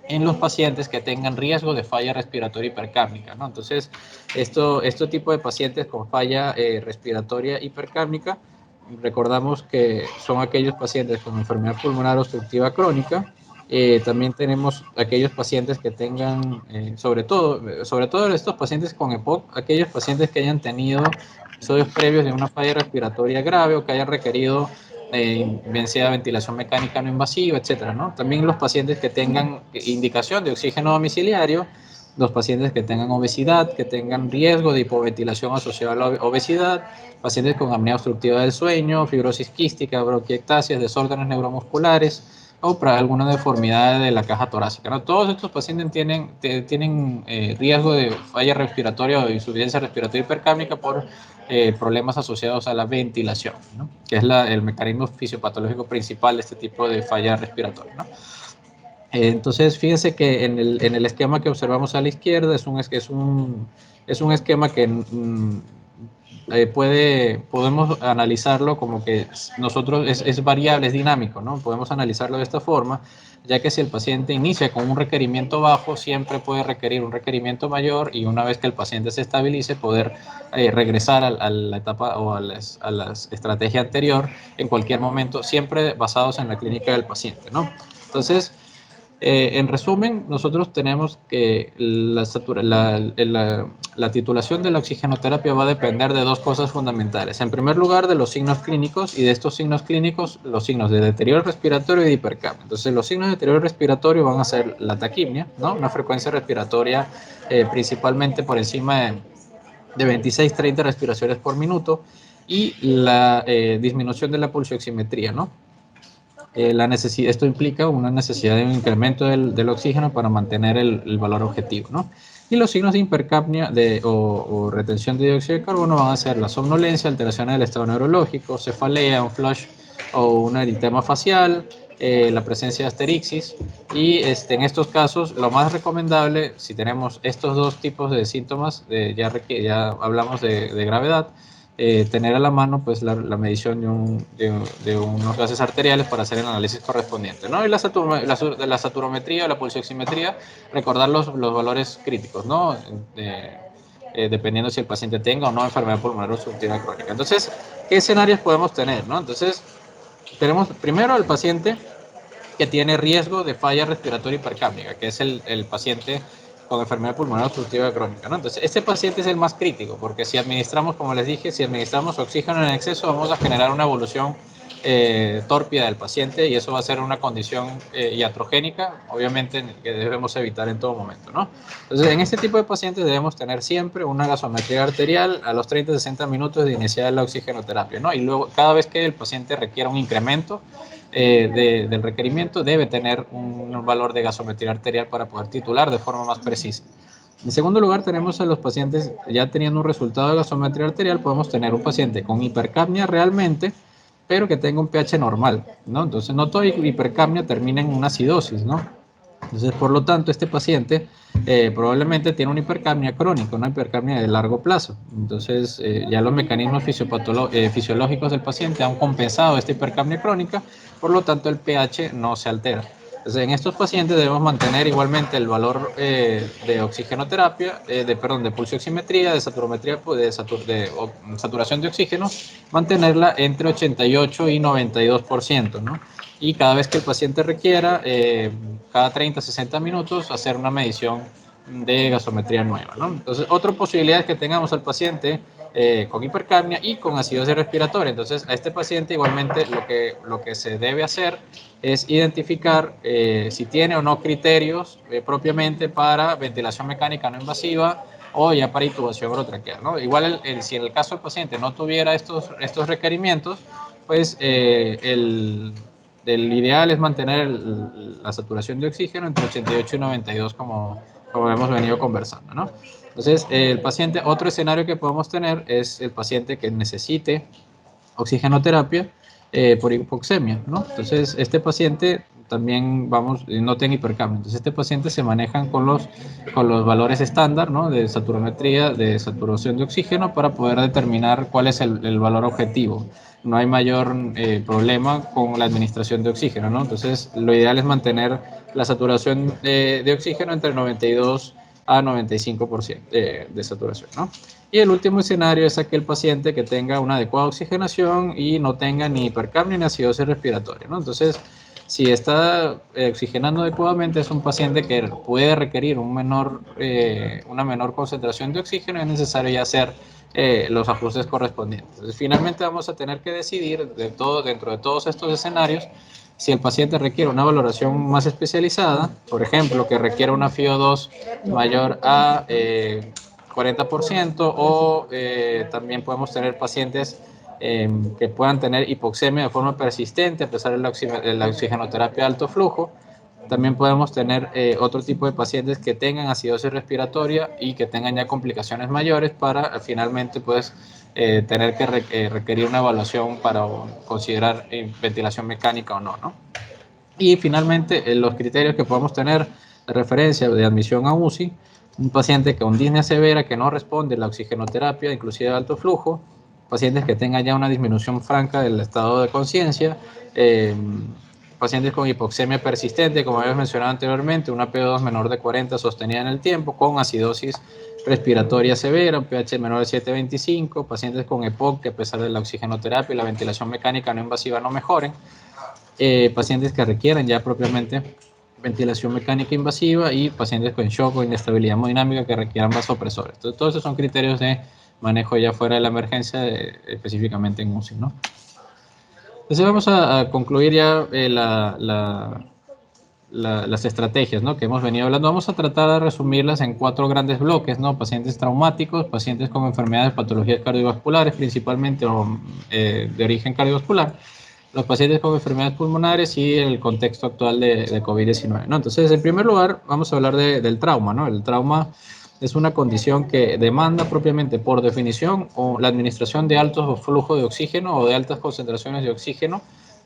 en los pacientes que tengan riesgo de falla respiratoria hipercárnica, ¿no? Entonces, este tipo de pacientes con falla respiratoria hipercárnica, recordamos que son aquellos pacientes con enfermedad pulmonar obstructiva crónica. También tenemos aquellos pacientes que tengan, sobre todo estos pacientes con EPOC, aquellos pacientes que hayan tenido episodios previos de una falla respiratoria grave o que hayan requerido bien sea ventilación mecánica no invasiva, etcétera, ¿no? También los pacientes que tengan indicación de oxígeno domiciliario, los pacientes que tengan obesidad, que tengan riesgo de hipoventilación asociada a la obesidad, pacientes con apnea obstructiva del sueño, fibrosis quística, bronquiectasias, desórdenes neuromusculares o para alguna deformidad de la caja torácica, ¿no? Todos estos pacientes tienen riesgo de falla respiratoria o insuficiencia respiratoria hipercápnica por problemas asociados a la ventilación, ¿no? Que es el mecanismo fisiopatológico principal de este tipo de falla respiratoria, ¿no? Entonces, fíjense que en el esquema que observamos a la izquierda es un esquema que podemos analizarlo como que nosotros es variable, es dinámico, ¿no? Podemos analizarlo de esta forma, ya que si el paciente inicia con un requerimiento bajo, siempre puede requerir un requerimiento mayor y una vez que el paciente se estabilice, poder regresar a la etapa o a la estrategia anterior en cualquier momento, siempre basados en la clínica del paciente, ¿no? Entonces, en resumen, nosotros tenemos que la titulación de la oxigenoterapia va a depender de dos cosas fundamentales. En primer lugar, de los signos clínicos y de estos signos clínicos, los signos de deterioro respiratorio y de hipercapnia. Entonces, los signos de deterioro respiratorio van a ser la taquipnia, ¿no? Una frecuencia respiratoria principalmente por encima de 26-30 respiraciones por minuto y la disminución de la pulsioximetría, ¿no? Esto implica una necesidad de un incremento del oxígeno para mantener el valor objetivo, ¿no? Y los signos de hipercapnia o retención de dióxido de carbono van a ser la somnolencia, alteraciones del estado neurológico, cefalea, un flush o un eritema facial, la presencia de asterixis. Y en estos casos, lo más recomendable, si tenemos estos dos tipos de síntomas, ya hablamos de gravedad, tener a la mano pues la medición de unos gases arteriales para hacer el análisis correspondiente, ¿no? Y la saturometría o la pulsioximetría, recordar los valores críticos, ¿no? Dependiendo si el paciente tenga o no enfermedad pulmonar obstructiva crónica. Entonces, ¿qué escenarios podemos tener, no? Entonces, tenemos primero al paciente que tiene riesgo de falla respiratoria hipercápnica, que es el paciente con enfermedad pulmonar obstructiva crónica, ¿no? Entonces, este paciente es el más crítico, porque si administramos, como les dije, si administramos oxígeno en exceso, vamos a generar una evolución tórpida del paciente y eso va a ser una condición iatrogénica, obviamente, que debemos evitar en todo momento, ¿no? Entonces, en este tipo de pacientes debemos tener siempre una gasometría arterial a los 30-60 minutos de iniciar la oxigenoterapia, ¿no? Y luego, cada vez que el paciente requiera un incremento del requerimiento, debe tener un valor de gasometría arterial para poder titular de forma más precisa. En segundo lugar, tenemos a los pacientes ya teniendo un resultado de gasometría arterial, podemos tener un paciente con hipercapnia realmente, pero que tenga un pH normal, ¿no? Entonces, no toda hipercapnia termina en una acidosis, ¿no? Entonces, por lo tanto, este paciente probablemente tiene una hipercapnia crónica, una hipercapnia de largo plazo. Entonces, ya los mecanismos fisiológicos del paciente han compensado esta hipercapnia crónica, por lo tanto, el pH no se altera. Entonces, en estos pacientes debemos mantener igualmente el valor de oxigenoterapia, de pulsioximetría, de saturometría, saturación de oxígeno, mantenerla entre 88 y 92%, ¿no? Y cada vez que el paciente requiera, cada 30-60 minutos, hacer una medición de gasometría nueva, ¿no? Entonces, otra posibilidad es que tengamos al paciente con hipercapnia y con acidosis respiratoria. Entonces, a este paciente igualmente lo que se debe hacer es identificar si tiene o no criterios propiamente para ventilación mecánica no invasiva o ya para intubación orotraqueal, ¿no? Igual si en el caso del paciente no tuviera estos requerimientos, pues el ideal es mantener la saturación de oxígeno entre 88 y 92 como hemos venido conversando, ¿no? Entonces, el paciente, otro escenario que podemos tener es el paciente que necesite oxigenoterapia por hipoxemia, ¿no? Entonces, este paciente también, no tiene hipercapnia. Entonces, este paciente se manejan con los valores estándar, ¿no? De saturometría, de saturación de oxígeno para poder determinar cuál es el valor objetivo. No hay mayor problema con la administración de oxígeno, ¿no? Entonces, lo ideal es mantener la saturación de oxígeno entre 92 a 95% de saturación, ¿no? Y el último escenario es aquel paciente que tenga una adecuada oxigenación y no tenga ni hipercapnia ni acidosis respiratoria, ¿no? Entonces, si está oxigenando adecuadamente, es un paciente que puede requerir una menor concentración de oxígeno y es necesario ya hacer los ajustes correspondientes. Entonces, finalmente vamos a tener que decidir dentro de todos estos escenarios si el paciente requiere una valoración más especializada, por ejemplo, que requiera una FiO2 mayor a 40% o también podemos tener pacientes que puedan tener hipoxemia de forma persistente a pesar de la oxigenoterapia de alto flujo. También podemos tener otro tipo de pacientes que tengan acidosis respiratoria y que tengan ya complicaciones mayores para finalmente pues tener que requerir una evaluación para considerar ventilación mecánica o no, ¿no? Y finalmente los criterios que podemos tener de referencia de admisión a UCI, un paciente con disnea severa que no responde a la oxigenoterapia, inclusive de alto flujo, pacientes que tengan ya una disminución franca del estado de conciencia, eh, pacientes con hipoxemia persistente, como habíamos mencionado anteriormente, una PO2 menor de 40 sostenida en el tiempo, con acidosis respiratoria severa, un pH menor de 7,25, pacientes con EPOC que a pesar de la oxigenoterapia y la ventilación mecánica no invasiva no mejoren, pacientes que requieran ya propiamente ventilación mecánica invasiva y pacientes con shock o inestabilidad hemodinámica que requieran vasopresores. Entonces, todos esos son criterios de manejo ya fuera de la emergencia, específicamente en UCI, ¿no? Entonces vamos a concluir ya las estrategias, ¿no?, que hemos venido hablando. Vamos a tratar de resumirlas en 4 grandes bloques, ¿no? Pacientes traumáticos, pacientes con enfermedades, patologías cardiovasculares, principalmente de origen cardiovascular, los pacientes con enfermedades pulmonares y el contexto actual de COVID-19, ¿no? Entonces, en primer lugar, vamos a hablar del trauma, ¿no? El trauma es una condición que demanda propiamente, por definición, o la administración de altos flujos de oxígeno o de altas concentraciones de oxígeno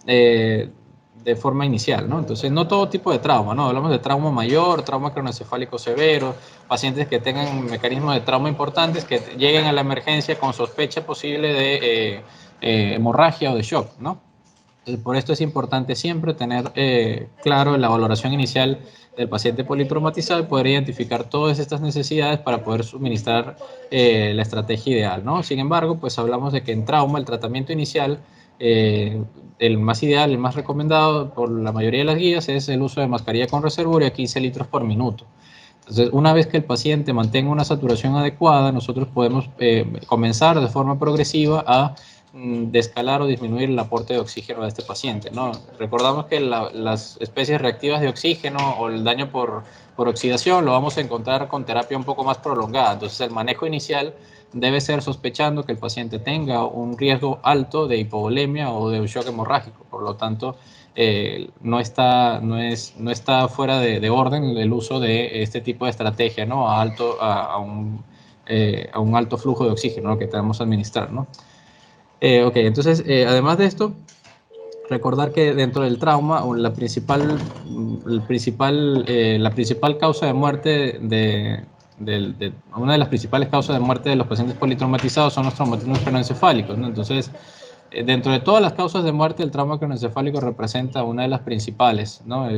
de forma inicial, ¿no? Entonces, no todo tipo de trauma, ¿no? Hablamos de trauma mayor, trauma craneoencefálico severo, pacientes que tengan mecanismos de trauma importantes que lleguen a la emergencia con sospecha posible de hemorragia o de shock, ¿no? Por esto es importante siempre tener claro la valoración inicial del paciente politraumatizado y poder identificar todas estas necesidades para poder suministrar la estrategia ideal, ¿no? Sin embargo, pues hablamos de que en trauma el tratamiento inicial, el más ideal, el más recomendado por la mayoría de las guías es el uso de mascarilla con reservorio a 15 litros por minuto. Entonces, una vez que el paciente mantenga una saturación adecuada, nosotros podemos comenzar de forma progresiva a descalar o disminuir el aporte de oxígeno a este paciente, ¿no? Recordamos que las especies reactivas de oxígeno o el daño por oxidación lo vamos a encontrar con terapia un poco más prolongada. Entonces, el manejo inicial debe ser sospechando que el paciente tenga un riesgo alto de hipovolemia o de un shock hemorrágico. Por lo tanto, no está fuera de orden el uso de este tipo de estrategia, ¿no? A un alto flujo de oxígeno, ¿no?, que tenemos que administrar, ¿no? Ok, entonces, además de esto, recordar que dentro del trauma, la principal causa de muerte una de las principales causas de muerte de los pacientes politraumatizados son los traumatismos craneoencefálicos, ¿no? Entonces, dentro de todas las causas de muerte, el trauma craneoencefálico representa una de las principales, ¿no?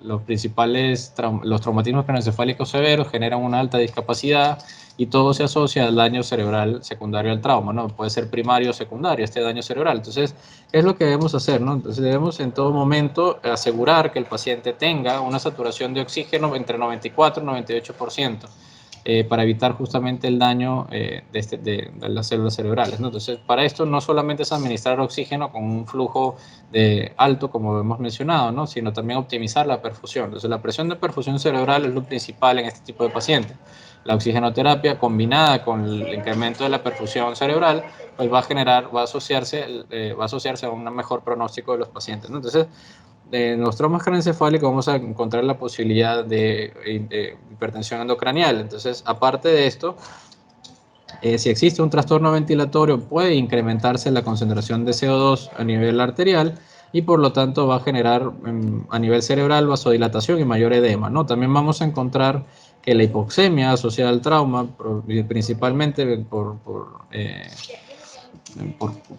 Los traumatismos craneoencefálicos severos generan una alta discapacidad y todo se asocia al daño cerebral secundario al trauma, ¿no? Puede ser primario o secundario este daño cerebral. Entonces, ¿qué es lo que debemos hacer, no? Entonces, debemos en todo momento asegurar que el paciente tenga una saturación de oxígeno entre 94 y 98%. Para evitar justamente el daño de las células cerebrales, ¿no? Entonces, para esto no solamente es administrar oxígeno con un flujo alto, como hemos mencionado, ¿no? Sino también optimizar la perfusión. Entonces, la presión de perfusión cerebral es lo principal en este tipo de pacientes. La oxigenoterapia combinada con el incremento de la perfusión cerebral, pues va a asociarse a un mejor pronóstico de los pacientes, ¿no? Entonces, en los traumas craneoencefálicos vamos a encontrar la posibilidad de hipertensión endocranial. Entonces, aparte de esto, si existe un trastorno ventilatorio, puede incrementarse la concentración de CO2 a nivel arterial y por lo tanto va a generar a nivel cerebral vasodilatación y mayor edema, ¿no? También vamos a encontrar que la hipoxemia asociada al trauma, principalmente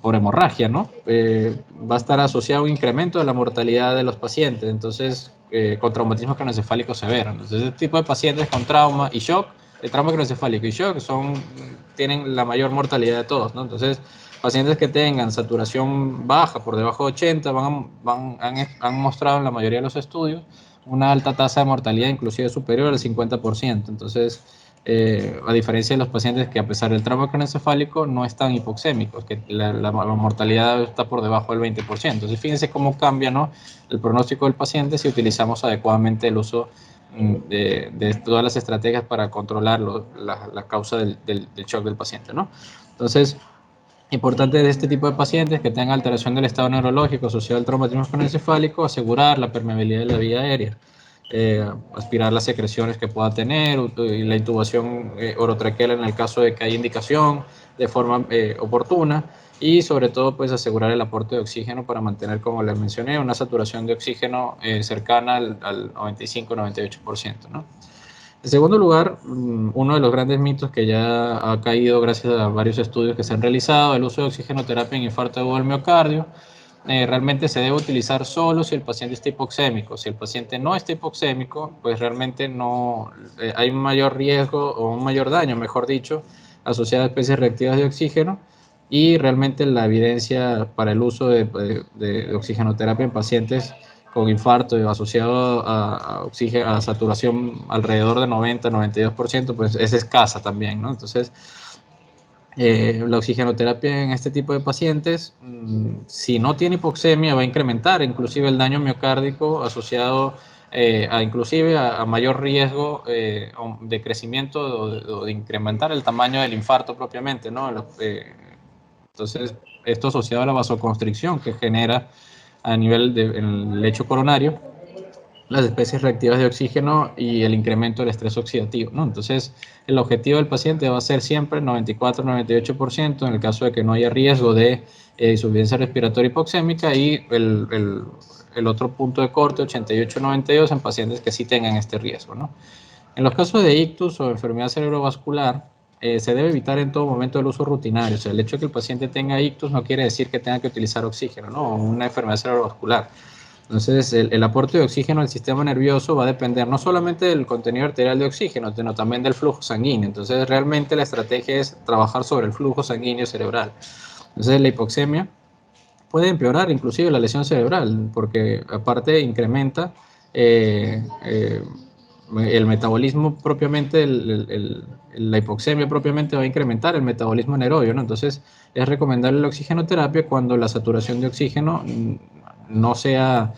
por hemorragia, ¿no? Va a estar asociado a un incremento de la mortalidad de los pacientes, entonces, con traumatismo craneoencefálico severo. Entonces, este tipo de pacientes con trauma y shock, el trauma craneoencefálico y shock tienen la mayor mortalidad de todos, ¿no? Entonces, pacientes que tengan saturación baja, por debajo de 80, han mostrado en la mayoría de los estudios una alta tasa de mortalidad, inclusive superior al 50%. Entonces, a diferencia de los pacientes que a pesar del trauma craneoencefálico no están hipoxémicos, que la mortalidad está por debajo del 20%. Entonces fíjense cómo cambia, ¿no?, el pronóstico del paciente si utilizamos adecuadamente el uso de todas las estrategias para controlar la causa del shock del paciente, ¿no? Entonces, importante de este tipo de pacientes que tengan alteración del estado neurológico asociado al traumatismo craneoencefálico, asegurar la permeabilidad de la vía aérea, aspirar las secreciones que pueda tener, y la intubación orotraqueal en el caso de que haya indicación de forma oportuna, y sobre todo pues asegurar el aporte de oxígeno para mantener, como les mencioné, una saturación de oxígeno cercana al 95-98%, ¿no? En segundo lugar, uno de los grandes mitos que ya ha caído gracias a varios estudios que se han realizado, el uso de oxigenoterapia en infarto agudo del miocardio, realmente se debe utilizar solo si el paciente está hipoxémico. Si el paciente no está hipoxémico, pues realmente no hay un mayor riesgo o un mayor daño, mejor dicho, asociado a especies reactivas de oxígeno, y realmente la evidencia para el uso de oxigenoterapia en pacientes con infarto asociado a saturación alrededor de 90-92%, pues es escasa también, ¿no? Entonces, la oxigenoterapia en este tipo de pacientes, si no tiene hipoxemia, va a incrementar inclusive el daño miocárdico asociado inclusive a mayor riesgo de crecimiento o de incrementar el tamaño del infarto propiamente, ¿no? Entonces, esto asociado a la vasoconstricción que genera a nivel del lecho coronario las especies reactivas de oxígeno y el incremento del estrés oxidativo, ¿no? Entonces, el objetivo del paciente va a ser siempre 94-98% en el caso de que no haya riesgo de insuficiencia respiratoria hipoxémica, y el otro punto de corte, 88-92, en pacientes que sí tengan este riesgo, ¿no? En los casos de ictus o enfermedad cerebrovascular, se debe evitar en todo momento el uso rutinario. O sea, el hecho de que el paciente tenga ictus no quiere decir que tenga que utilizar oxígeno, ¿no? Una enfermedad cerebrovascular. Entonces, el aporte de oxígeno al sistema nervioso va a depender no solamente del contenido arterial de oxígeno, sino también del flujo sanguíneo. Entonces, realmente la estrategia es trabajar sobre el flujo sanguíneo cerebral. Entonces, la hipoxemia puede empeorar inclusive la lesión cerebral, porque aparte incrementa el metabolismo propiamente, la hipoxemia propiamente va a incrementar el metabolismo anaerobio, ¿no? Entonces, es recomendable la oxigenoterapia cuando la saturación de oxígeno no sea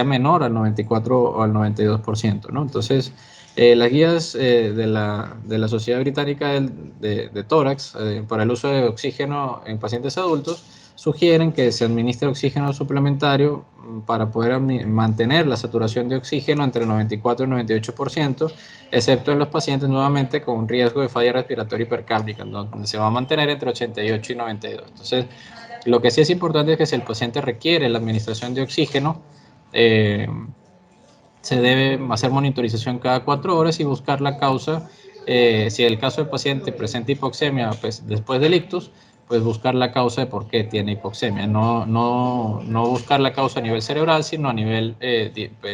menor al 94 o al 92%, ¿no? Entonces, las guías de la Sociedad Británica de Tórax para el uso de oxígeno en pacientes adultos sugieren que se administre oxígeno suplementario para poder mantener la saturación de oxígeno entre 94 y 98%, excepto en los pacientes nuevamente con un riesgo de falla respiratoria hipercárdica, donde se va a mantener entre 88 y 92. Entonces, lo que sí es importante es que si el paciente requiere la administración de oxígeno, eh, se debe hacer monitorización cada 4 horas y buscar la causa. Si el caso del paciente presenta hipoxemia pues, después del ictus, pues buscar la causa de por qué tiene hipoxemia, no buscar la causa a nivel cerebral, sino a nivel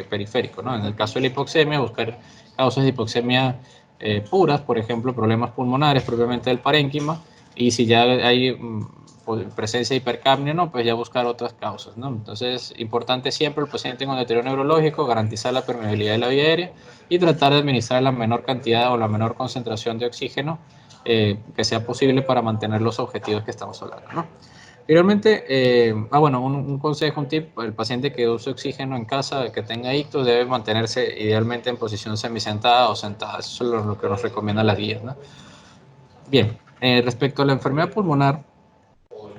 periférico, ¿no? En el caso de la hipoxemia, buscar causas de hipoxemia puras, por ejemplo, problemas pulmonares propiamente del parénquima, y si ya hay presencia de hipercapnia, ¿no? Pues ya buscar otras causas, ¿no? Entonces, importante siempre el paciente con deterioro neurológico, garantizar la permeabilidad de la vía aérea y tratar de administrar la menor cantidad o la menor concentración de oxígeno que sea posible para mantener los objetivos que estamos hablando, ¿no? Finalmente, bueno, un consejo, un tip, el paciente que use oxígeno en casa, que tenga ictus, debe mantenerse idealmente en posición semisentada o sentada. Eso es lo que nos recomiendan las guías, ¿no? Bien, respecto a la enfermedad pulmonar,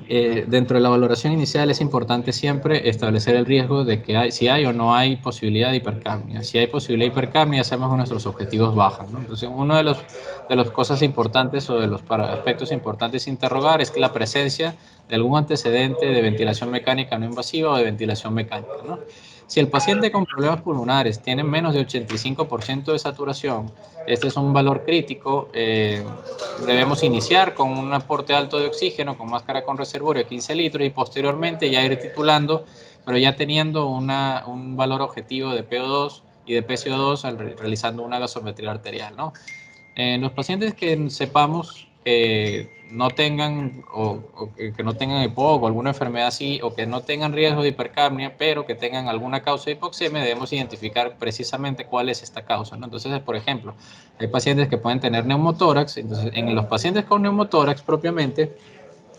dentro de la valoración inicial es importante siempre establecer el riesgo de que si hay o no hay posibilidad de hipercapnia. Si hay posibilidad de hipercapnia, sabemos que nuestros objetivos bajan, ¿no? Entonces, una de las cosas importantes o de los aspectos importantes a interrogar es la presencia de algún antecedente de ventilación mecánica no invasiva o de ventilación mecánica, ¿no? Si el paciente con problemas pulmonares tiene menos de 85% de saturación, este es un valor crítico. Debemos iniciar con un aporte alto de oxígeno con máscara con reservorio de 15 litros y posteriormente ya ir titulando, pero ya teniendo un valor objetivo de PO2 y de PCO2 realizando una gasometría arterial, ¿no? En los pacientes que sepamos que no tengan o que no tengan EPOC o alguna enfermedad así, o que no tengan riesgo de hipercapnia, pero que tengan alguna causa de hipoxemia, debemos identificar precisamente cuál es esta causa, ¿no? Entonces, por ejemplo, hay pacientes que pueden tener neumotórax. Entonces, en los pacientes con neumotórax propiamente,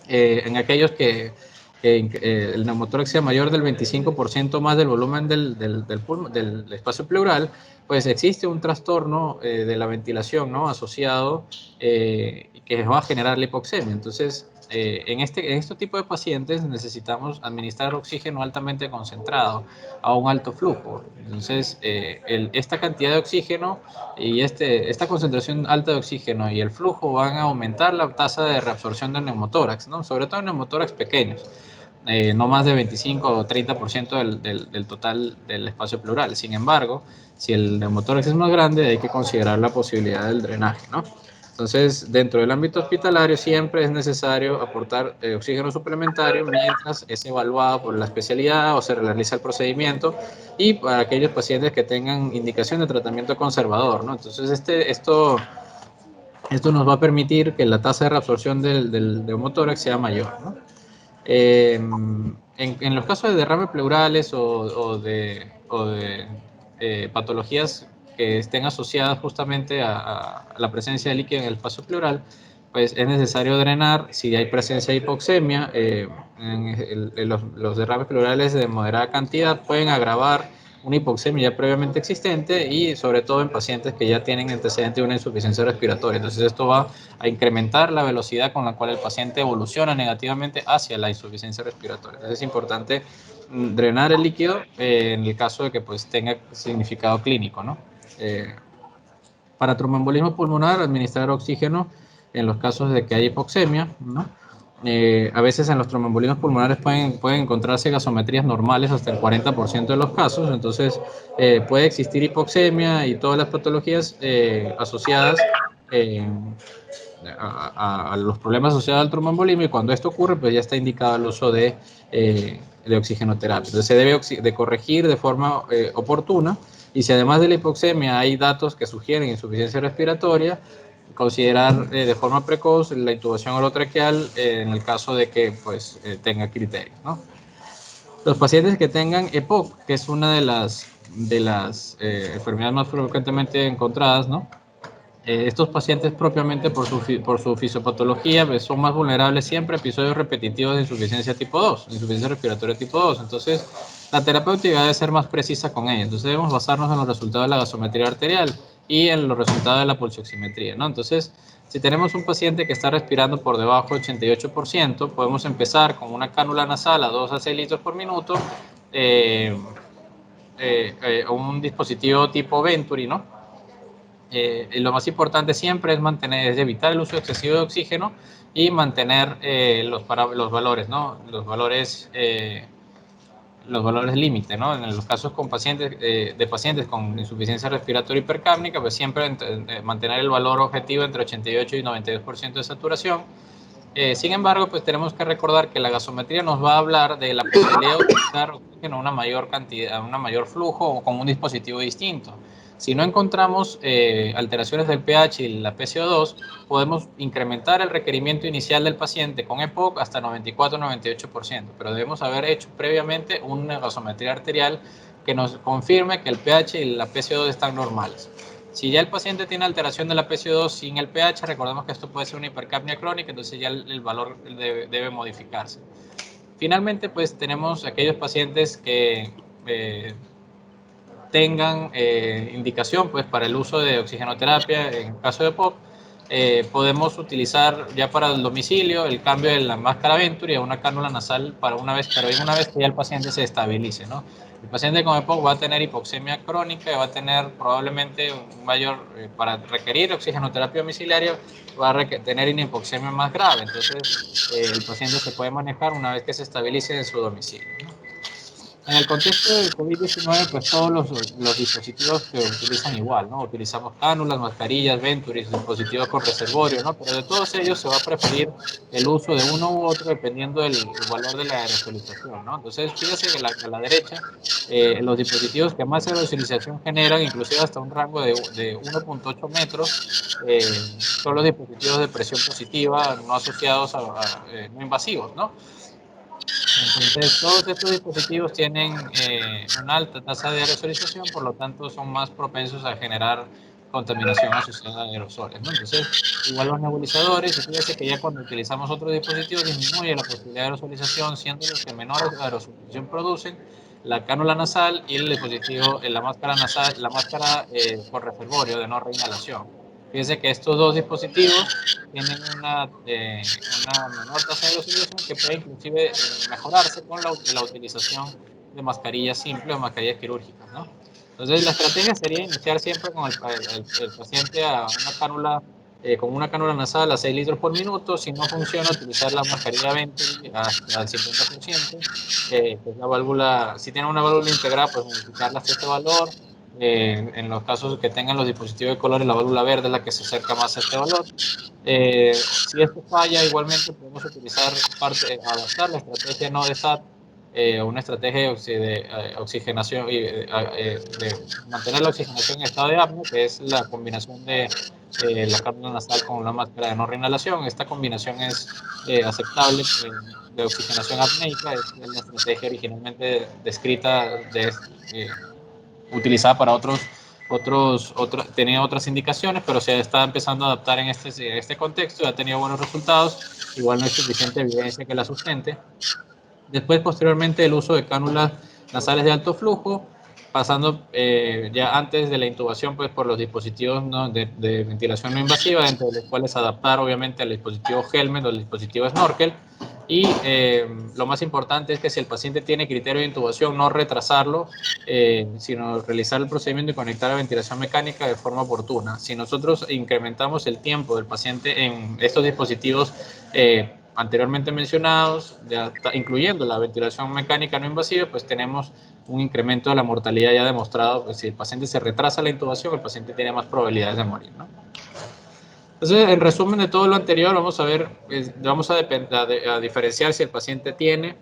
en aquellos que el neumotórax sea mayor del 25% más del volumen del espacio pleural, pues existe un trastorno de la ventilación, ¿no? Asociado, que va a generar la hipoxemia. Entonces, en este tipo de pacientes necesitamos administrar oxígeno altamente concentrado a un alto flujo. Entonces, esta cantidad de oxígeno y esta concentración alta de oxígeno y el flujo van a aumentar la tasa de reabsorción del neumotórax, ¿no? Sobre todo en neumotórax pequeños, no más de 25 o 30% del total del espacio pleural. Sin embargo, si el neumotórax es más grande, hay que considerar la posibilidad del drenaje, ¿no? Entonces, dentro del ámbito hospitalario siempre es necesario aportar oxígeno suplementario mientras es evaluado por la especialidad o se realiza el procedimiento, y para aquellos pacientes que tengan indicación de tratamiento conservador, ¿no? Entonces, esto nos va a permitir que la tasa de reabsorción del neumotórax sea mayor, ¿no? En los casos de derrames pleurales o de patologías que estén asociadas justamente a la presencia de líquido en el espacio pleural, pues es necesario drenar. Si hay presencia de hipoxemia, los derrames pleurales de moderada cantidad pueden agravar una hipoxemia ya previamente existente, y sobre todo en pacientes que ya tienen antecedente de una insuficiencia respiratoria. Entonces, esto va a incrementar la velocidad con la cual el paciente evoluciona negativamente hacia la insuficiencia respiratoria. Entonces, es importante drenar el líquido en el caso de que pues tenga significado clínico, ¿no? Para tromboembolismo pulmonar, administrar oxígeno en los casos de que hay hipoxemia, ¿no? A veces en los tromboembolismos pulmonares pueden encontrarse gasometrías normales hasta el 40% de los casos. Entonces, puede existir hipoxemia y todas las patologías asociadas a los problemas asociados al tromboembolismo, y cuando esto ocurre, pues ya está indicado el uso de oxigenoterapia. Entonces, se debe de corregir de forma oportuna, y si además de la hipoxemia hay datos que sugieren insuficiencia respiratoria, considerar de forma precoz la intubación orotraqueal en el caso de que pues, tenga criterios, ¿no? Los pacientes que tengan EPOC, que es una de las enfermedades más frecuentemente encontradas, ¿no? Estos pacientes propiamente por su fisiopatología pues, son más vulnerables siempre a episodios repetitivos de insuficiencia tipo 2, insuficiencia respiratoria tipo 2. Entonces, la terapéutica debe ser más precisa con ella. Entonces, debemos basarnos en los resultados de la gasometría arterial y en los resultados de la pulsioximetría, ¿no? Entonces, si tenemos un paciente que está respirando por debajo del 88%, podemos empezar con una cánula nasal a 2 a 6 litros por minuto, un dispositivo tipo Venturi, ¿no? Lo más importante siempre es evitar el uso excesivo de oxígeno y mantener los valores, ¿no? Los valores límite, ¿no? En los casos de pacientes con insuficiencia respiratoria hipercápnica, pues siempre mantener el valor objetivo entre 88 y 92% de saturación. Sin embargo, pues tenemos que recordar que la gasometría nos va a hablar de la posibilidad de utilizar oxígeno a una mayor cantidad, a un mayor flujo o con un dispositivo distinto. Si no encontramos alteraciones del pH y la PCO2, podemos incrementar el requerimiento inicial del paciente con EPOC hasta 94-98%, pero debemos haber hecho previamente una gasometría arterial que nos confirme que el pH y la PCO2 están normales. Si ya el paciente tiene alteración de la PCO2 sin el pH, recordemos que esto puede ser una hipercapnia crónica, entonces ya el valor debe modificarse. Finalmente, pues tenemos aquellos pacientes que tengan indicación pues, para el uso de oxigenoterapia en caso de POC. Podemos utilizar ya para el domicilio el cambio de la máscara Venturi a una cánula nasal para una vez que ya el paciente se estabilice, ¿no? El paciente con EPOC va a tener hipoxemia crónica y va a tener probablemente un mayor, para requerir oxigenoterapia domiciliaria, va a tener una hipoxemia más grave. Entonces, el paciente se puede manejar una vez que se estabilice en su domicilio, ¿no? En el contexto del COVID-19, pues todos los dispositivos se utilizan igual, ¿no? Utilizamos cánulas, mascarillas, Venturis, dispositivos con reservorio, ¿no? Pero de todos ellos se va a preferir el uso de uno u otro dependiendo del valor de la aerosolización, ¿no? Entonces, fíjense que a la derecha, los dispositivos que más aerosolización generan, inclusive hasta un rango de 1.8 metros, son los dispositivos de presión positiva no asociados no invasivos, ¿no? Entonces, todos estos dispositivos tienen una alta tasa de aerosolización, por lo tanto, son más propensos a generar contaminación asociada a aerosoles, ¿no? Entonces, igual los nebulizadores, y fíjese que ya cuando utilizamos otros dispositivos disminuye la posibilidad de aerosolización, siendo los que menor aerosolización producen, la cánula nasal y el dispositivo, la máscara nasal, la máscara por reservorio de no reinhalación. Fíjense que estos dos dispositivos tienen una menor tasa de aerosolización que puede inclusive mejorarse con la utilización de mascarillas simples o mascarillas quirúrgicas, ¿no? Entonces, la estrategia sería iniciar siempre con el paciente a una cánula, con una cánula nasal a 6 litros por minuto. Si no funciona, utilizar la mascarilla Venturi hasta el 50%, que es la válvula. Si tiene una válvula integrada, pues modificarla hasta este valor. En los casos que tengan los dispositivos de colores, la válvula verde es la que se acerca más a este valor. Si esto falla, igualmente podemos utilizar adaptar la estrategia no de SAT, una estrategia de oxigenación y de mantener la oxigenación en estado de apnea, que es la combinación de la cánula nasal con la máscara de no reinhalación. Esta combinación es aceptable de oxigenación apneica, es la estrategia originalmente descrita, utilizada para tenía otras indicaciones, pero se está empezando a adaptar en este contexto y ha tenido buenos resultados. Igual no hay suficiente evidencia que la sustente. Después, posteriormente, el uso de cánulas nasales de alto flujo, pasando ya antes de la intubación, pues por los dispositivos, ¿no?, de ventilación no invasiva, entre los cuales adaptar obviamente al dispositivo Helmet o al dispositivo Snorkel. Y lo más importante es que si el paciente tiene criterio de intubación, no retrasarlo, sino realizar el procedimiento y conectar la ventilación mecánica de forma oportuna. Si nosotros incrementamos el tiempo del paciente en estos dispositivos anteriormente mencionados, incluyendo la ventilación mecánica no invasiva, pues tenemos un incremento de la mortalidad ya demostrado. Pues si el paciente se retrasa la intubación, el paciente tiene más probabilidades de morir, ¿no? Entonces, en resumen de todo lo anterior, vamos a ver, vamos a diferenciar si el paciente tiene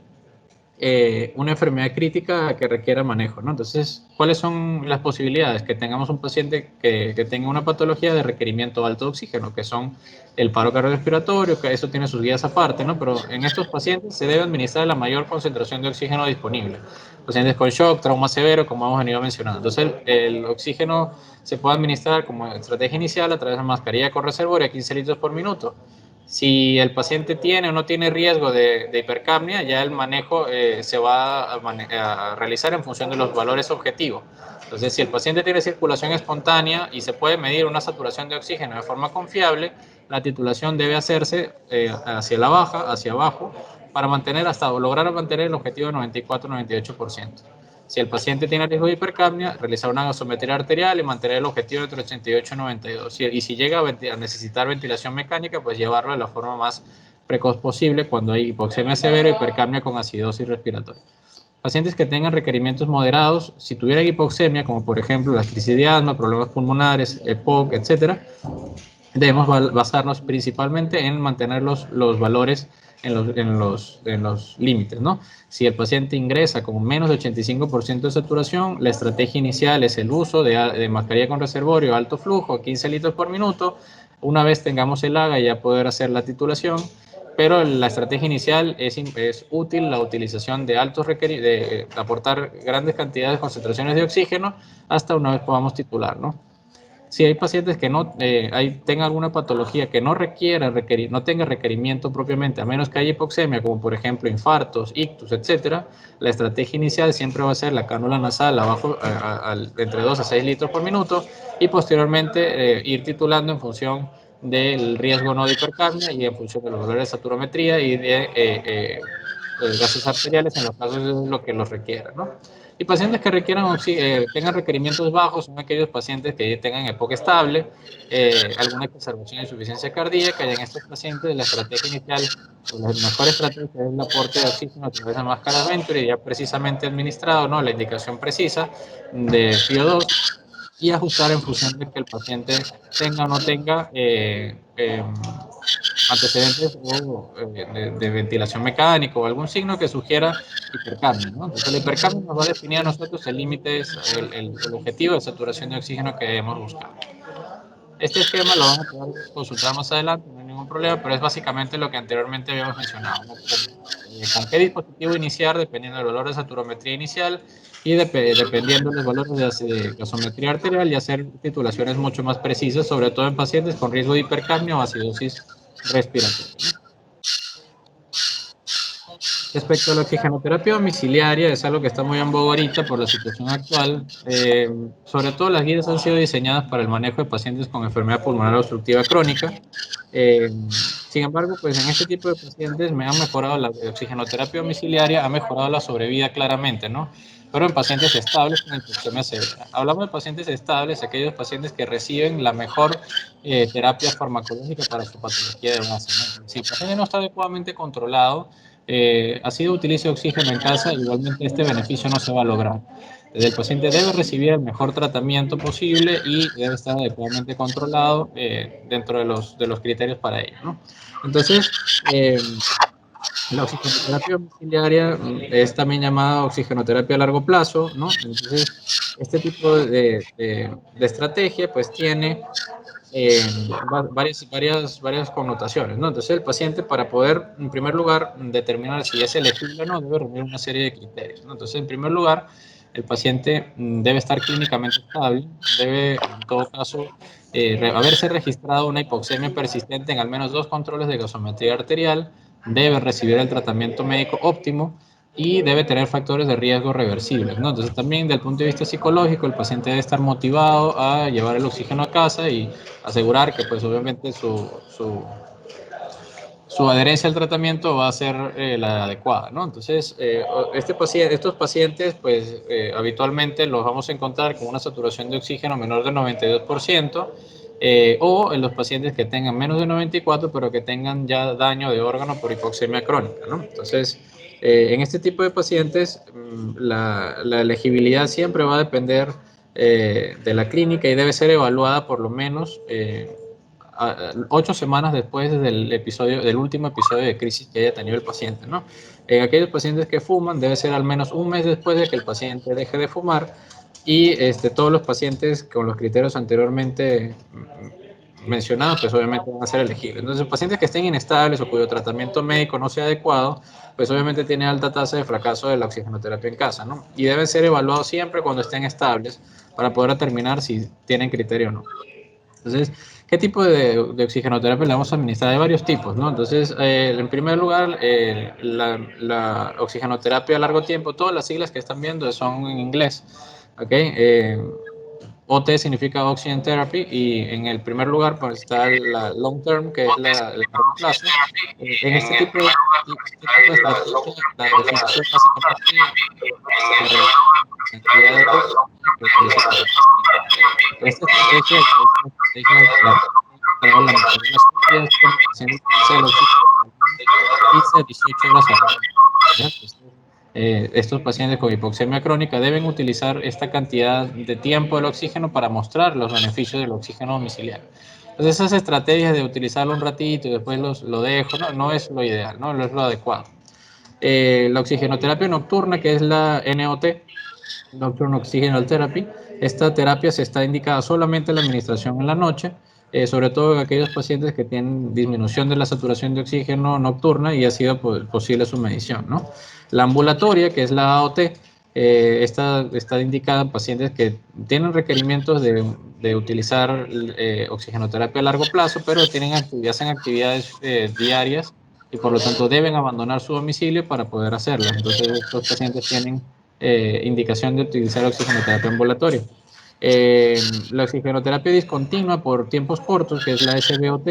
una enfermedad crítica que requiera manejo, ¿no? Entonces, ¿cuáles son las posibilidades? Que tengamos un paciente que tenga una patología de requerimiento alto de oxígeno, que son el paro cardiorrespiratorio, que eso tiene sus guías aparte, ¿no? Pero en estos pacientes se debe administrar la mayor concentración de oxígeno disponible. Pacientes con shock, trauma severo, como hemos venido mencionando. Entonces, el oxígeno se puede administrar como estrategia inicial a través de mascarilla con reservorio a 15 litros por minuto. Si el paciente tiene o no tiene riesgo de hipercapnia, ya el manejo se va a realizar en función de los valores objetivos. Entonces, si el paciente tiene circulación espontánea y se puede medir una saturación de oxígeno de forma confiable, la titulación debe hacerse hacia la baja, hacia abajo, para lograr mantener el objetivo de 94-98%. Si el paciente tiene riesgo de hipercapnia, realizar una gasometría arterial y mantener el objetivo entre 88 y 92. Y si llega a necesitar ventilación mecánica, pues llevarlo de la forma más precoz posible cuando hay hipoxemia severa y hipercapnia con acidosis respiratoria. Pacientes que tengan requerimientos moderados, si tuvieran hipoxemia, como por ejemplo la crisis de asma, problemas pulmonares, EPOC, etc., debemos basarnos principalmente en mantener los valores en los límites, ¿no? Si el paciente ingresa con menos de 85% de saturación, la estrategia inicial es el uso de mascarilla con reservorio, alto flujo, 15 litros por minuto. Una vez tengamos el AGA, ya poder hacer la titulación, pero la estrategia inicial es útil la utilización de de aportar grandes cantidades de concentraciones de oxígeno hasta una vez podamos titular, ¿no? Si hay pacientes que no tengan alguna patología que no no tenga requerimiento propiamente, a menos que haya hipoxemia, como por ejemplo infartos, ictus, etcétera, la estrategia inicial siempre va a ser la cánula nasal entre 2 a 6 litros por minuto y posteriormente ir titulando en función del riesgo no de hipercapnia y en función de los valores de saturometría y de gases arteriales en los casos de lo que los requiera, ¿no? Y pacientes que tengan requerimientos bajos son aquellos pacientes que tengan EPOC estable, alguna exacerbación de insuficiencia cardíaca, y en estos pacientes la estrategia inicial, o la mejor estrategia es el aporte de oxígeno a través de máscaras Venturi, ya precisamente administrado, ¿no? La indicación precisa de FIO2 y ajustar en función de que el paciente tenga o no tenga antecedentes de ventilación mecánica o algún signo que sugiera hipercapnia, ¿no? Entonces, el hipercapnia nos va a definir a nosotros el límite, el objetivo de saturación de oxígeno que debemos buscar. Este esquema lo vamos a poder consultar más adelante, no hay ningún problema, pero es básicamente lo que anteriormente habíamos mencionado, ¿no? Con qué dispositivo iniciar dependiendo del valor de saturometría inicial y dependiendo de los valores de gasometría arterial y hacer titulaciones mucho más precisas, sobre todo en pacientes con riesgo de hipercapnia o acidosis respiratoria. Respecto a la oxigenoterapia domiciliaria, es algo que está muy en boga ahorita por la situación actual. Sobre todo las guías han sido diseñadas para el manejo de pacientes con enfermedad pulmonar obstructiva crónica. Sin embargo, pues en este tipo de pacientes me han mejorado la oxigenoterapia domiciliaria, ha mejorado la sobrevida claramente, ¿no? Pero en pacientes estables con hipoxemia severa. Hablamos de pacientes estables, aquellos pacientes que reciben la mejor terapia farmacológica para su patología de base, ¿no? Si el paciente no está adecuadamente controlado, ha sido utilice oxígeno en casa, igualmente este beneficio no se va a lograr. El paciente debe recibir el mejor tratamiento posible y debe estar adecuadamente controlado dentro de los criterios para ello, ¿no? Entonces, la oxigenoterapia domiciliaria es también llamada oxigenoterapia a largo plazo, ¿no? Entonces, este tipo de estrategia pues tiene varias connotaciones, ¿no? Entonces, el paciente, para poder, en primer lugar, determinar si es elegible o no, debe reunir una serie de criterios, ¿no? Entonces, en primer lugar, el paciente debe estar clínicamente estable, debe, en todo caso, haberse registrado una hipoxemia persistente en al menos 2 controles de gasometría arterial, debe recibir el tratamiento médico óptimo y debe tener factores de riesgo reversibles, ¿no? Entonces, también, desde el punto de vista psicológico, el paciente debe estar motivado a llevar el oxígeno a casa y asegurar que pues obviamente su adherencia al tratamiento va a ser la adecuada, ¿no? Entonces, estos pacientes pues habitualmente los vamos a encontrar con una saturación de oxígeno menor del 92%, o en los pacientes que tengan menos de 94 pero que tengan ya daño de órgano por hipoxemia crónica, ¿no? Entonces, en este tipo de pacientes la elegibilidad siempre va a depender de la clínica y debe ser evaluada por lo menos 8 semanas después del último episodio de crisis que haya tenido el paciente, ¿no? En aquellos pacientes que fuman, debe ser al menos un mes después de que el paciente deje de fumar y todos los pacientes con los criterios anteriormente mencionados, pues obviamente van a ser elegibles. Entonces, pacientes que estén inestables o cuyo tratamiento médico no sea adecuado, pues obviamente tiene alta tasa de fracaso de la oxigenoterapia en casa, ¿no? Y deben ser evaluados siempre cuando estén estables para poder determinar si tienen criterio o no. Entonces, ¿qué tipo de oxigenoterapia le vamos a administrar? Hay varios tipos, ¿no? Entonces, en primer lugar, la oxigenoterapia a largo tiempo, todas las siglas que están viendo son en inglés, ¿ok? OT significa Oxygen Therapy y en el primer lugar pues, está la long term, que es el largo plazo. En este tipo de estrategia, la definición básicamente cantidad de oxígeno que utiliza el paciente. Esta estrategia es una estrategia que la mayoría de las estudios con el paciente utiliza el oxígeno por al menos 15 a 18 horas al día. Entonces, estos pacientes con hipoxemia crónica deben utilizar esta cantidad de tiempo del oxígeno para mostrar los beneficios del oxígeno domiciliario. Entonces esas estrategias de utilizarlo un ratito y después lo dejo, no es lo ideal, no es lo adecuado. La oxigenoterapia nocturna, que es la NOT, Nocturnal Oxygenol Therapy. Esta terapia se está indicada solamente la administración en la noche, sobre todo en aquellos pacientes que tienen disminución de la saturación de oxígeno nocturna y ha sido posible su medición, ¿no? La ambulatoria, que es la AOT, esta está indicada en pacientes que tienen requerimientos de utilizar oxigenoterapia a largo plazo, pero hacen actividades diarias y por lo tanto deben abandonar su domicilio para poder hacerlas. Entonces, estos pacientes tienen indicación de utilizar oxigenoterapia ambulatoria. La oxigenoterapia discontinua por tiempos cortos, que es la SBOT,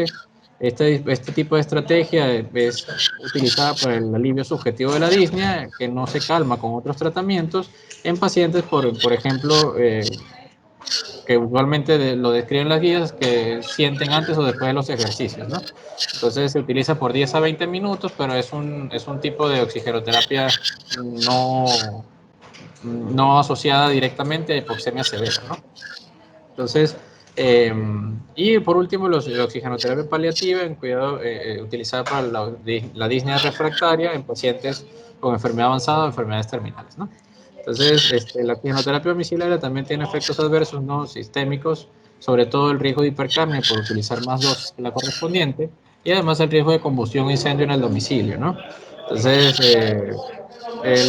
este tipo de estrategia es utilizada para el alivio subjetivo de la disnea, que no se calma con otros tratamientos en pacientes, por ejemplo, que usualmente lo describen las guías, que sienten antes o después de los ejercicios, ¿no? Entonces se utiliza por 10 a 20 minutos, pero es un tipo de oxigenoterapia no, no asociada directamente a hipoxemia severa, ¿no? Entonces, y por último, la oxigenoterapia paliativa en cuidado utilizada para la disnea refractaria en pacientes con enfermedad avanzada o enfermedades terminales, ¿no? Entonces, la oxigenoterapia domiciliaria también tiene efectos adversos no sistémicos, sobre todo el riesgo de hipercapnia por utilizar más dosis que la correspondiente, y además el riesgo de combustión e incendio en el domicilio, ¿no? Entonces,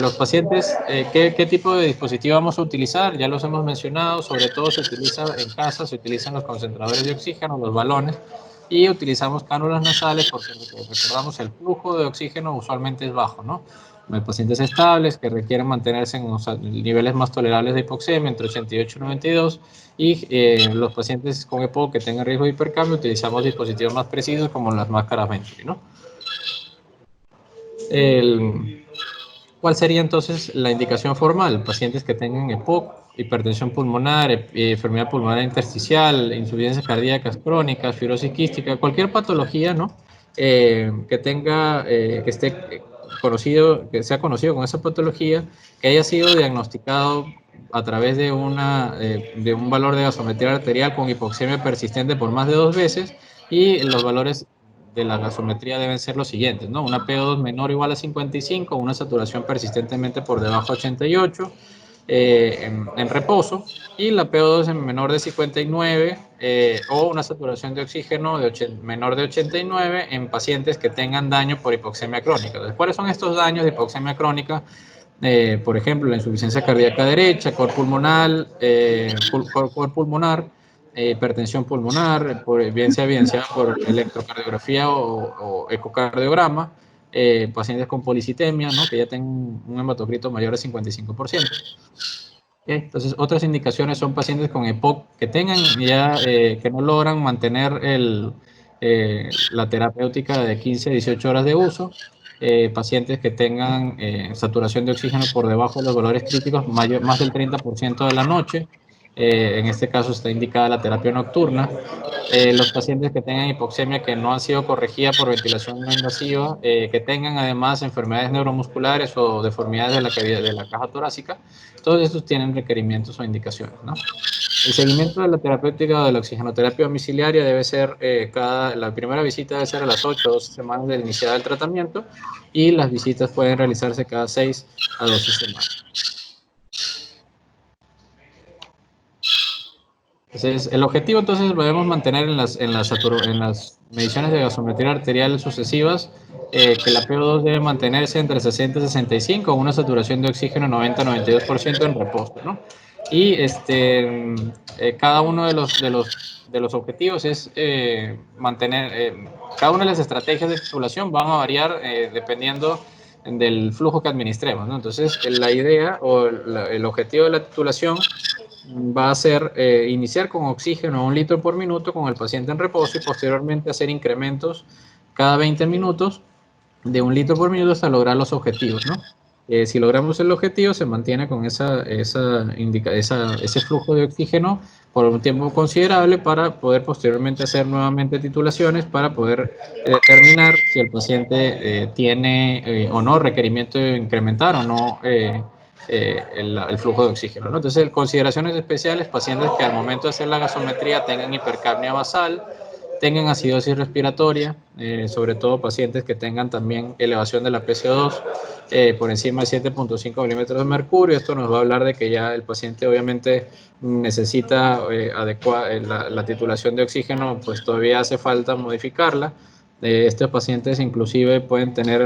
los pacientes, ¿qué tipo de dispositivo vamos a utilizar? Ya los hemos mencionado, sobre todo se utiliza en casa, se utilizan los concentradores de oxígeno, los balones, y utilizamos cánulas nasales porque recordamos el flujo de oxígeno usualmente es bajo, ¿no? Hay pacientes estables que requieren mantenerse en niveles más tolerables de hipoxemia entre 88 y 92 y los pacientes con EPOC que tengan riesgo de hipercambio utilizamos dispositivos más precisos como las máscaras Venturi, ¿no? El, ¿Cuál sería entonces la indicación formal? Pacientes que tengan EPOC, hipertensión pulmonar, enfermedad pulmonar intersticial, insuficiencias cardíacas crónicas, fibrosis quística, cualquier patología, ¿no? Que tenga, que esté conocido, que sea conocido con esa patología, que haya sido diagnosticado a través de un valor de gasometría arterial con hipoxemia persistente por más de 2 veces y los valores de la gasometría deben ser los siguientes, ¿no? Una PO2 menor o igual a 55, una saturación persistentemente por debajo de 88 en reposo y la PO2 en menor de 59 o una saturación de oxígeno menor de 89 en pacientes que tengan daño por hipoxemia crónica. Entonces, ¿cuáles son estos daños de hipoxemia crónica? Por ejemplo, la insuficiencia cardíaca derecha, cor pulmonar, hipertensión pulmonar, bien sea evidenciada por electrocardiografía o ecocardiograma, pacientes con policitemia, ¿no? Que ya tengan un hematocrito mayor de 55%. Entonces, otras indicaciones son pacientes con EPOC que tengan ya, que no logran mantener la terapéutica de 15 a 18 horas de uso, pacientes que tengan saturación de oxígeno por debajo de los valores críticos más del 30% de la noche, en este caso está indicada la terapia nocturna, los pacientes que tengan hipoxemia que no han sido corregidas por ventilación no invasiva, que tengan además enfermedades neuromusculares o deformidades de la caja torácica, todos estos tienen requerimientos o indicaciones, ¿no? El seguimiento de la terapéutica o de la oxigenoterapia domiciliaria debe ser, la primera visita debe ser a las 8 o 12 semanas de iniciar el tratamiento y las visitas pueden realizarse cada 6 a 12 semanas. Entonces, el objetivo entonces lo debemos mantener en las mediciones de gasometría arterial sucesivas, que la PO2 debe mantenerse entre 60 y 65, con una saturación de oxígeno 90-92% en reposo, ¿no? Y cada uno de los objetivos es mantener, cada una de las estrategias de titulación van a variar dependiendo del flujo que administremos, ¿no? Entonces, la idea o el objetivo de la titulación va a ser iniciar con oxígeno a 1 litro por minuto con el paciente en reposo y posteriormente hacer incrementos cada 20 minutos de 1 litro por minuto hasta lograr los objetivos, ¿no? Si logramos el objetivo, se mantiene con ese flujo de oxígeno por un tiempo considerable para poder posteriormente hacer nuevamente titulaciones para poder determinar si el paciente tiene o no requerimiento de incrementar o no el flujo de oxígeno, ¿no? Entonces, consideraciones especiales, pacientes que al momento de hacer la gasometría tengan hipercapnia basal, tengan acidosis respiratoria, sobre todo pacientes que tengan también elevación de la PCO2 por encima de 7.5 milímetros de mercurio. Esto nos va a hablar de que ya el paciente obviamente necesita la titulación de oxígeno, pues todavía hace falta modificarla. Estos pacientes inclusive pueden tener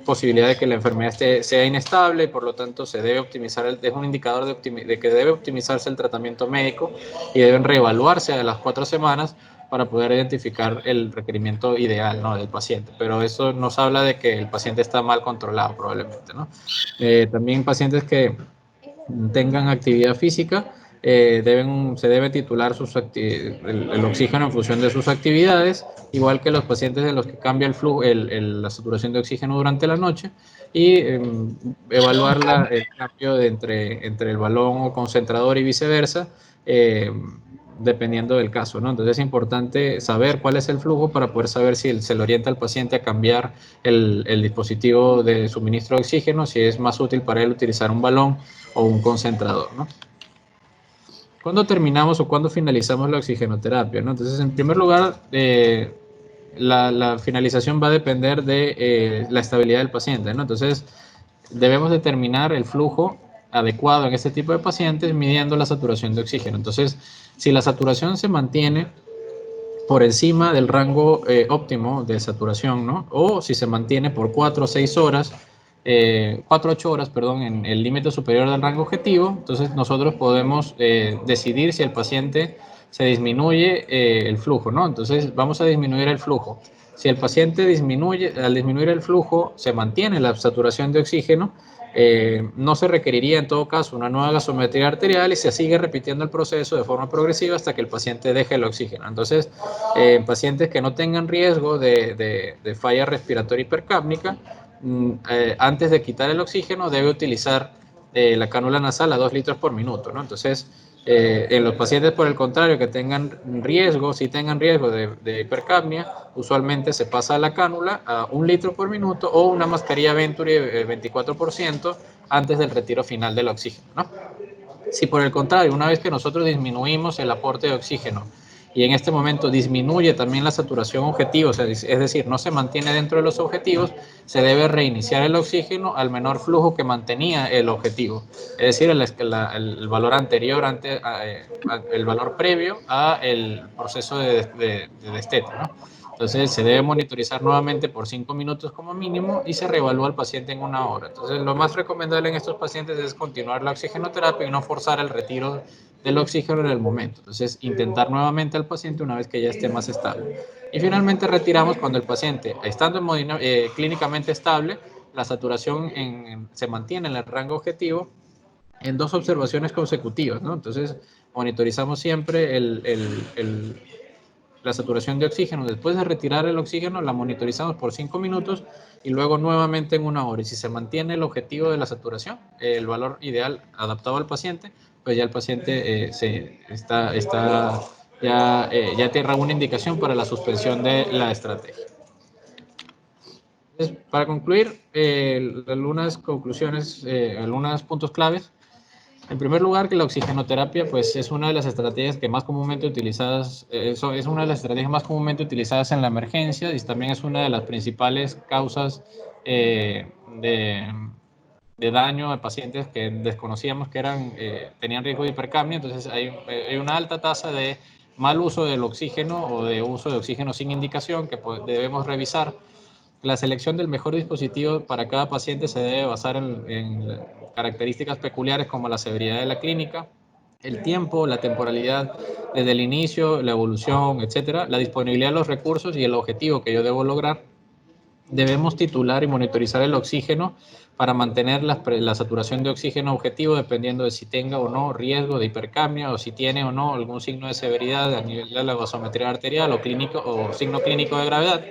posibilidad de que la enfermedad sea inestable y por lo tanto se debe optimizar, es un indicador de que debe optimizarse el tratamiento médico y deben reevaluarse a las 4 semanas para poder identificar el requerimiento ideal, ¿no?, del paciente. Pero eso nos habla de que el paciente está mal controlado probablemente, ¿no? También pacientes que tengan actividad física, se debe titular el oxígeno en función de sus actividades, igual que los pacientes en los que cambia el flujo, la saturación de oxígeno durante la noche, y evaluar el cambio entre el balón o concentrador y viceversa, dependiendo del caso, ¿no? Entonces es importante saber cuál es el flujo para poder saber si se le orienta al paciente a cambiar el dispositivo de suministro de oxígeno, si es más útil para él utilizar un balón o un concentrador, ¿no? ¿Cuándo terminamos o cuándo finalizamos la oxigenoterapia, ¿no? Entonces, en primer lugar, la finalización va a depender de la estabilidad del paciente, ¿no? Entonces, debemos determinar el flujo adecuado en este tipo de pacientes midiendo la saturación de oxígeno. Entonces, si la saturación se mantiene por encima del rango óptimo de saturación, ¿no?, o si se mantiene por 4 o 6 horas, 4 a 8 horas, perdón, en el límite superior del rango objetivo, entonces nosotros podemos decidir si el paciente se disminuye el flujo, ¿no? Entonces vamos a disminuir el flujo. Si el paciente al disminuir el flujo, se mantiene la saturación de oxígeno, no se requeriría en todo caso una nueva gasometría arterial y se sigue repitiendo el proceso de forma progresiva hasta que el paciente deje el oxígeno. Entonces, en pacientes que no tengan riesgo de falla respiratoria hipercápnica, antes de quitar el oxígeno debe utilizar la cánula nasal a 2 litros por minuto, ¿no? Entonces, en los pacientes, por el contrario, que tengan riesgo, si tengan riesgo de hipercapnia, usualmente se pasa la cánula a 1 litro por minuto o una mascarilla Venturi 24% antes del retiro final del oxígeno, ¿no? Si por el contrario, una vez que nosotros disminuimos el aporte de oxígeno y en este momento disminuye también la saturación objetivo, o sea, es decir, no se mantiene dentro de los objetivos, se debe reiniciar el oxígeno al menor flujo que mantenía el objetivo, es decir, el valor anterior, el valor previo al proceso de destete, ¿no? Entonces se debe monitorizar nuevamente por 5 minutos como mínimo y se reevalúa al paciente en 1 hora. Entonces lo más recomendable en estos pacientes es continuar la oxigenoterapia y no forzar el retiro del oxígeno en el momento. Entonces intentar nuevamente al paciente una vez que ya esté más estable. Y finalmente retiramos cuando el paciente, estando clínicamente estable, la saturación se mantiene en el rango objetivo en 2 observaciones consecutivas, ¿no? Entonces monitorizamos siempre la saturación de oxígeno. Después de retirar el oxígeno, la monitorizamos por 5 minutos y luego nuevamente en 1 hora. Y si se mantiene el objetivo de la saturación, el valor ideal adaptado al paciente, pues ya el paciente ya tiene alguna indicación para la suspensión de la estrategia. Entonces, para concluir, algunas conclusiones, algunos puntos claves. En primer lugar, que la oxigenoterapia pues, es una de las estrategias que más comúnmente utilizadas, es una de las estrategias más comúnmente utilizadas en la emergencia y también es una de las principales causas de daño a pacientes que desconocíamos que tenían riesgo de hipercapnia. Entonces hay una alta tasa de mal uso del oxígeno o de uso de oxígeno sin indicación que debemos revisar. La selección del mejor dispositivo para cada paciente se debe basar en características peculiares como la severidad de la clínica, el tiempo, la temporalidad desde el inicio, la evolución, etcétera, la disponibilidad de los recursos y el objetivo que yo debo lograr. Debemos titular y monitorizar el oxígeno para mantener la saturación de oxígeno objetivo dependiendo de si tenga o no riesgo de hipercapnia o si tiene o no algún signo de severidad a nivel de la gasometría arterial o signo clínico de gravedad.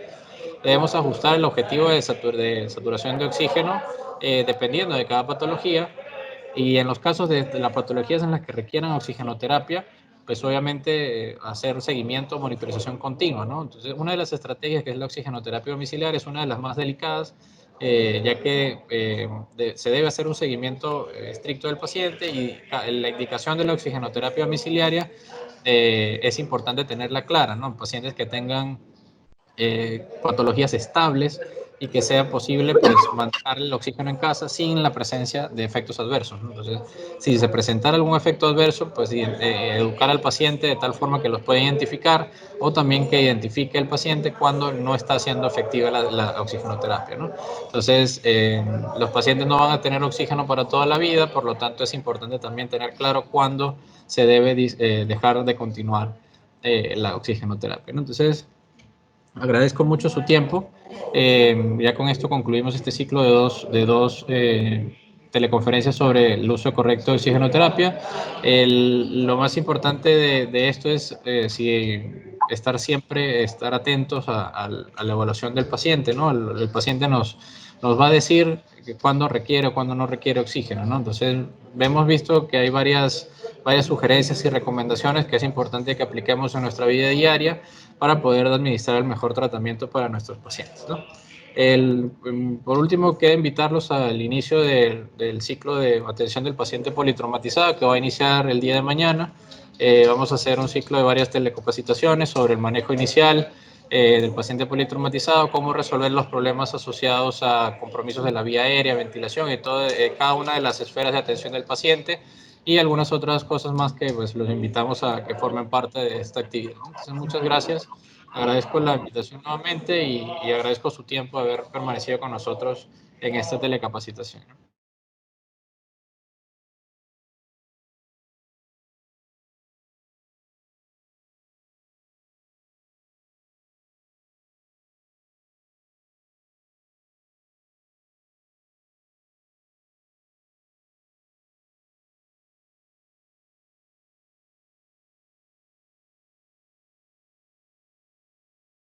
Debemos ajustar el objetivo de saturación de oxígeno dependiendo de cada patología y en los casos de las patologías en las que requieran oxigenoterapia, pues obviamente hacer seguimiento, monitorización continua, ¿no? Entonces, una de las estrategias que es la oxigenoterapia domiciliaria es una de las más delicadas, ya que se debe hacer un seguimiento estricto del paciente y la indicación de la oxigenoterapia domiciliaria es importante tenerla clara, ¿no? Pacientes que tengan patologías estables y que sea posible pues mantener el oxígeno en casa sin la presencia de efectos adversos, ¿no? Entonces, si se presentara algún efecto adverso, pues educar al paciente de tal forma que los pueda identificar, o también que identifique el paciente cuando no está siendo efectiva la oxigenoterapia, ¿no? Entonces, los pacientes no van a tener oxígeno para toda la vida, por lo tanto es importante también tener claro cuándo se debe dejar de continuar la oxigenoterapia, ¿no? Entonces, agradezco mucho su tiempo. Ya con esto concluimos este ciclo de dos teleconferencias sobre el uso correcto de oxigenoterapia. Lo más importante de esto es estar atentos a la evaluación del paciente, ¿no? El paciente nos va a decir cuándo requiere o cuándo no requiere oxígeno, ¿no? Entonces, hemos visto que hay varias sugerencias y recomendaciones que es importante que apliquemos en nuestra vida diaria para poder administrar el mejor tratamiento para nuestros pacientes, ¿no? Por último, queda invitarlos al inicio del ciclo de atención del paciente politraumatizado que va a iniciar el día de mañana. Vamos a hacer un ciclo de varias telecapacitaciones sobre el manejo inicial del paciente politraumatizado, cómo resolver los problemas asociados a compromisos de la vía aérea, ventilación y cada una de las esferas de atención del paciente, y algunas otras cosas más que pues los invitamos a que formen parte de esta actividad. Entonces, muchas gracias. Agradezco la invitación nuevamente y agradezco su tiempo de haber permanecido con nosotros en esta telecapacitación.